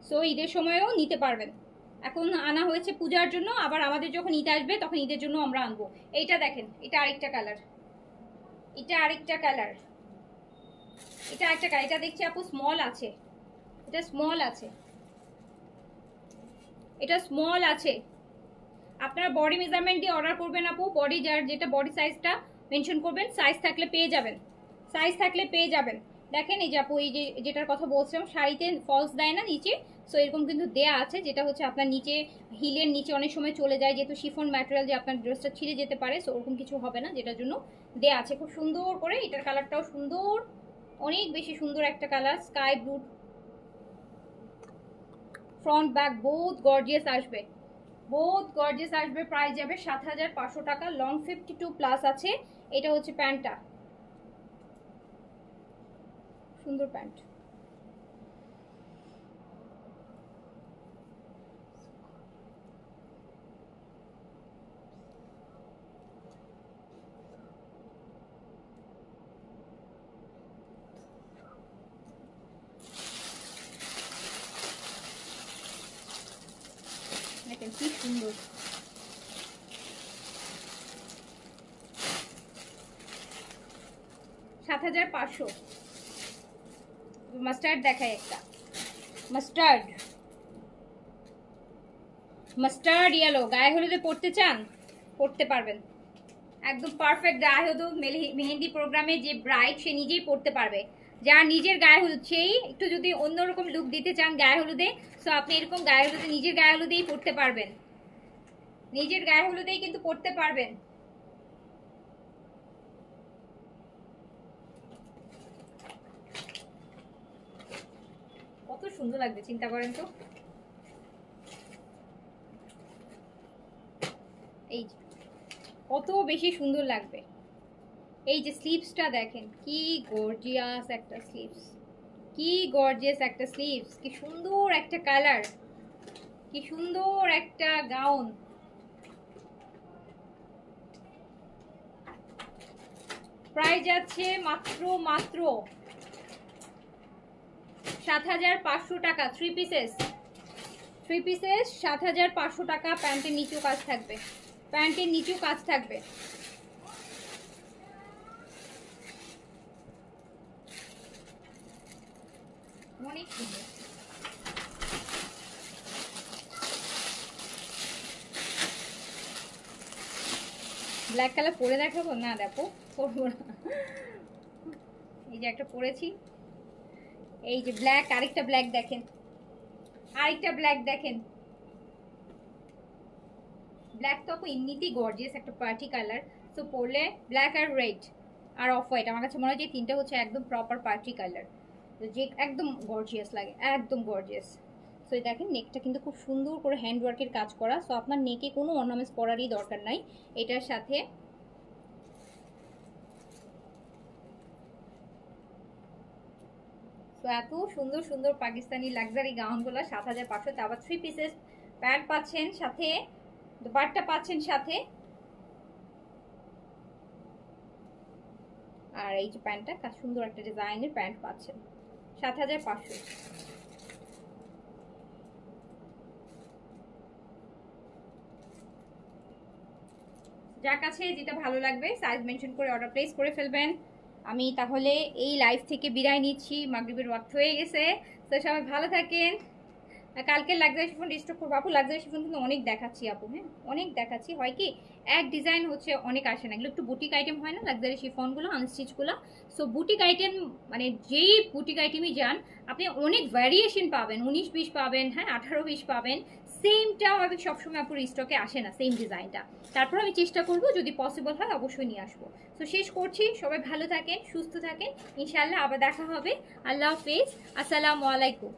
সো ঈদের সময়ও নিতে পারবেন। এখন আনা হয়েছে পূজার জন্য, আবার আমাদের যখন ঈদ আসবে তখন ঈদের জন্য আমরা আনবো। এইটা দেখেন, এটা আরেকটা কালার, এটা আরেকটা কালার, এটা একটা কালার। এটা দেখছি আপু স্মল আছে, এটা স্মল আছে, এটা স্মল আছে। আপনারা বডি মেজারমেন্ট দিয়ে অর্ডার করবেন আপু, বডি যার যেটা বডি সাইজটা মেনশন করবেন, সাইজ থাকলে পেয়ে যাবেন, সাইজ থাকলে পেয়ে যাবেন। দেখেন এই যে আপু এই যে যেটার কথা বলছিলাম, শাড়িতে ফলস দেয় না নিচে, সো এরকম কিন্তু দেয়া আছে, যেটা হচ্ছে আপনার নিচে হিলের নিচে অনেক সময় চলে যায়, যেহেতু শিফন ম্যাটেরিয়াল, যে আপনার ড্রেসটা ছিঁড়ে যেতে পারে, সো ওরকম কিছু হবে না, যেটার জন্য দেয়া আছে খুব সুন্দর করে। এটার কালারটাও সুন্দর, অনেক বেশি সুন্দর একটা colour, sky blue. Front back both gorgeous আসবে, বহুত গর্জিয়াস আসবে। প্রাইস যাবে 7,500 টাকা। লং 52 প্লাস আছে। এটা হচ্ছে প্যান্টটা, সুন্দর প্যান্ট। দেখেন কি সুন্দর, 7,500। মাস্টার্ড দেখায় একটা, মাস্টার্ড, মাস্টার্ড ইয়েলো। গায়ে হলুদে পড়তে চান, পড়তে পারবেন, একদম পারফেক্ট। গায়ে হলুদ মেহেন্দি প্রোগ্রামে যে ব্রাইড সে নিজেই পড়তে পারবে, যার নিজের গায়ে হলুদ, সেই একটু যদি অন্যরকম লুক দিতে চান গায়ে হলুদে, সো আপনি এরকম গায়ে হলুদে নিজের গায়ে হলুদেই পড়তে পারবেন, নিজের গায়ে হলুদেই কিন্তু পড়তে পারবেন। কত সুন্দর লাগবে চিন্তা করেন তো। এই কত বেশি সুন্দর লাগবে। এই যে স্লিভসটা দেখেন, কি গর্জিয়াস একটা স্লিভস, কি গর্জিয়াস একটা স্লিভস, কি সুন্দর একটা কালার, কি সুন্দর একটা গাউন। প্রাইস যাচ্ছে মাত্র 7,500 টাকা। 3 পিসেস 7,500 টাকা। প্যান্টের নিচেও কাজ থাকবে, প্যান্টের নিচেও কাজ থাকবে। অনেক সুন্দর। ব্ল্যাক কালার পরে দেখাবো না, দেখো পরবো না। এই যে একটা পরেছি, এই যে ব্ল্যাক, আরেকটা ব্ল্যাক দেখেন, আরেকটা ব্ল্যাক দেখেন। ব্ল্যাক তো আপু এমনিতেই গর্জিয়াস একটা পার্টি কালার, তো পরলে ব্ল্যাক আর রেড আর অফ হোয়াইট, আমার কাছে মনে হয় যে তিনটা হচ্ছে একদম প্রপার পার্টি কালার, যে একদম গর্জিয়াস লাগে, একদম গর্জিয়াস। সো দেখেন নেকটা কিন্তু খুব সুন্দর করে হ্যান্ডওয়ার্কের কাজ করা, সো আপনার নেকে কোনো অর্নামেন্টস পরারই দরকার নাই। এটার সাথে তো এত সুন্দর সুন্দর পাকিস্তানি লাক্সারি গাউনগুলো 7,500, আবার 3 পিসেস প্যান্ট পাচ্ছেন সাথে, দুপাট্টা পাচ্ছেন সাথে, আর এই যে প্যান্টটা সুন্দর একটা ডিজাইনের প্যান্ট পাচ্ছেন 7,500। যার কাছে যেটা ভালো লাগবে সাইজ মেনশন করে অর্ডার প্লেস করে ফেলবেন। আমি তাহলে এই লাইভ থেকে বিদায় নিচ্ছি, মাগরিবের ওয়াক্ত হয়ে গেছে। তো সবাই ভালো থাকেন। কালকে লাক্সারি শিফন রিস্টক করবো আপু। লাক্সারি শিফন কিন্তু অনেক দেখাচ্ছি আপু, হ্যাঁ অনেক দেখাচ্ছি। হয় কি এক ডিজাইন হচ্ছে অনেক আসে না, এগুলো একটু বুটিক আইটেম হয় না লাক্সারি শিফনগুলো, আনস্টিচগুলো। সো বুটিক আইটেম মানে যেই বুটিক আইটেমই যান আপনি অনেক ভ্যারিয়েশন পাবেন, 19-20 পাবেন, হ্যাঁ 18-20 পাবেন। সেমটাও আমি সবসময় আপুর স্টকে আসে না সেম ডিজাইনটা, তারপর আমি চেষ্টা করব যদি পসিবল হয় অবশ্যই নিয়ে আসবো। তো শেষ করছি, সবাই ভালো থাকেন, সুস্থ থাকেন, ইনশাআল্লাহ আবার দেখা হবে। আল্লাহ হাফেজ, আসসালামু আলাইকুম।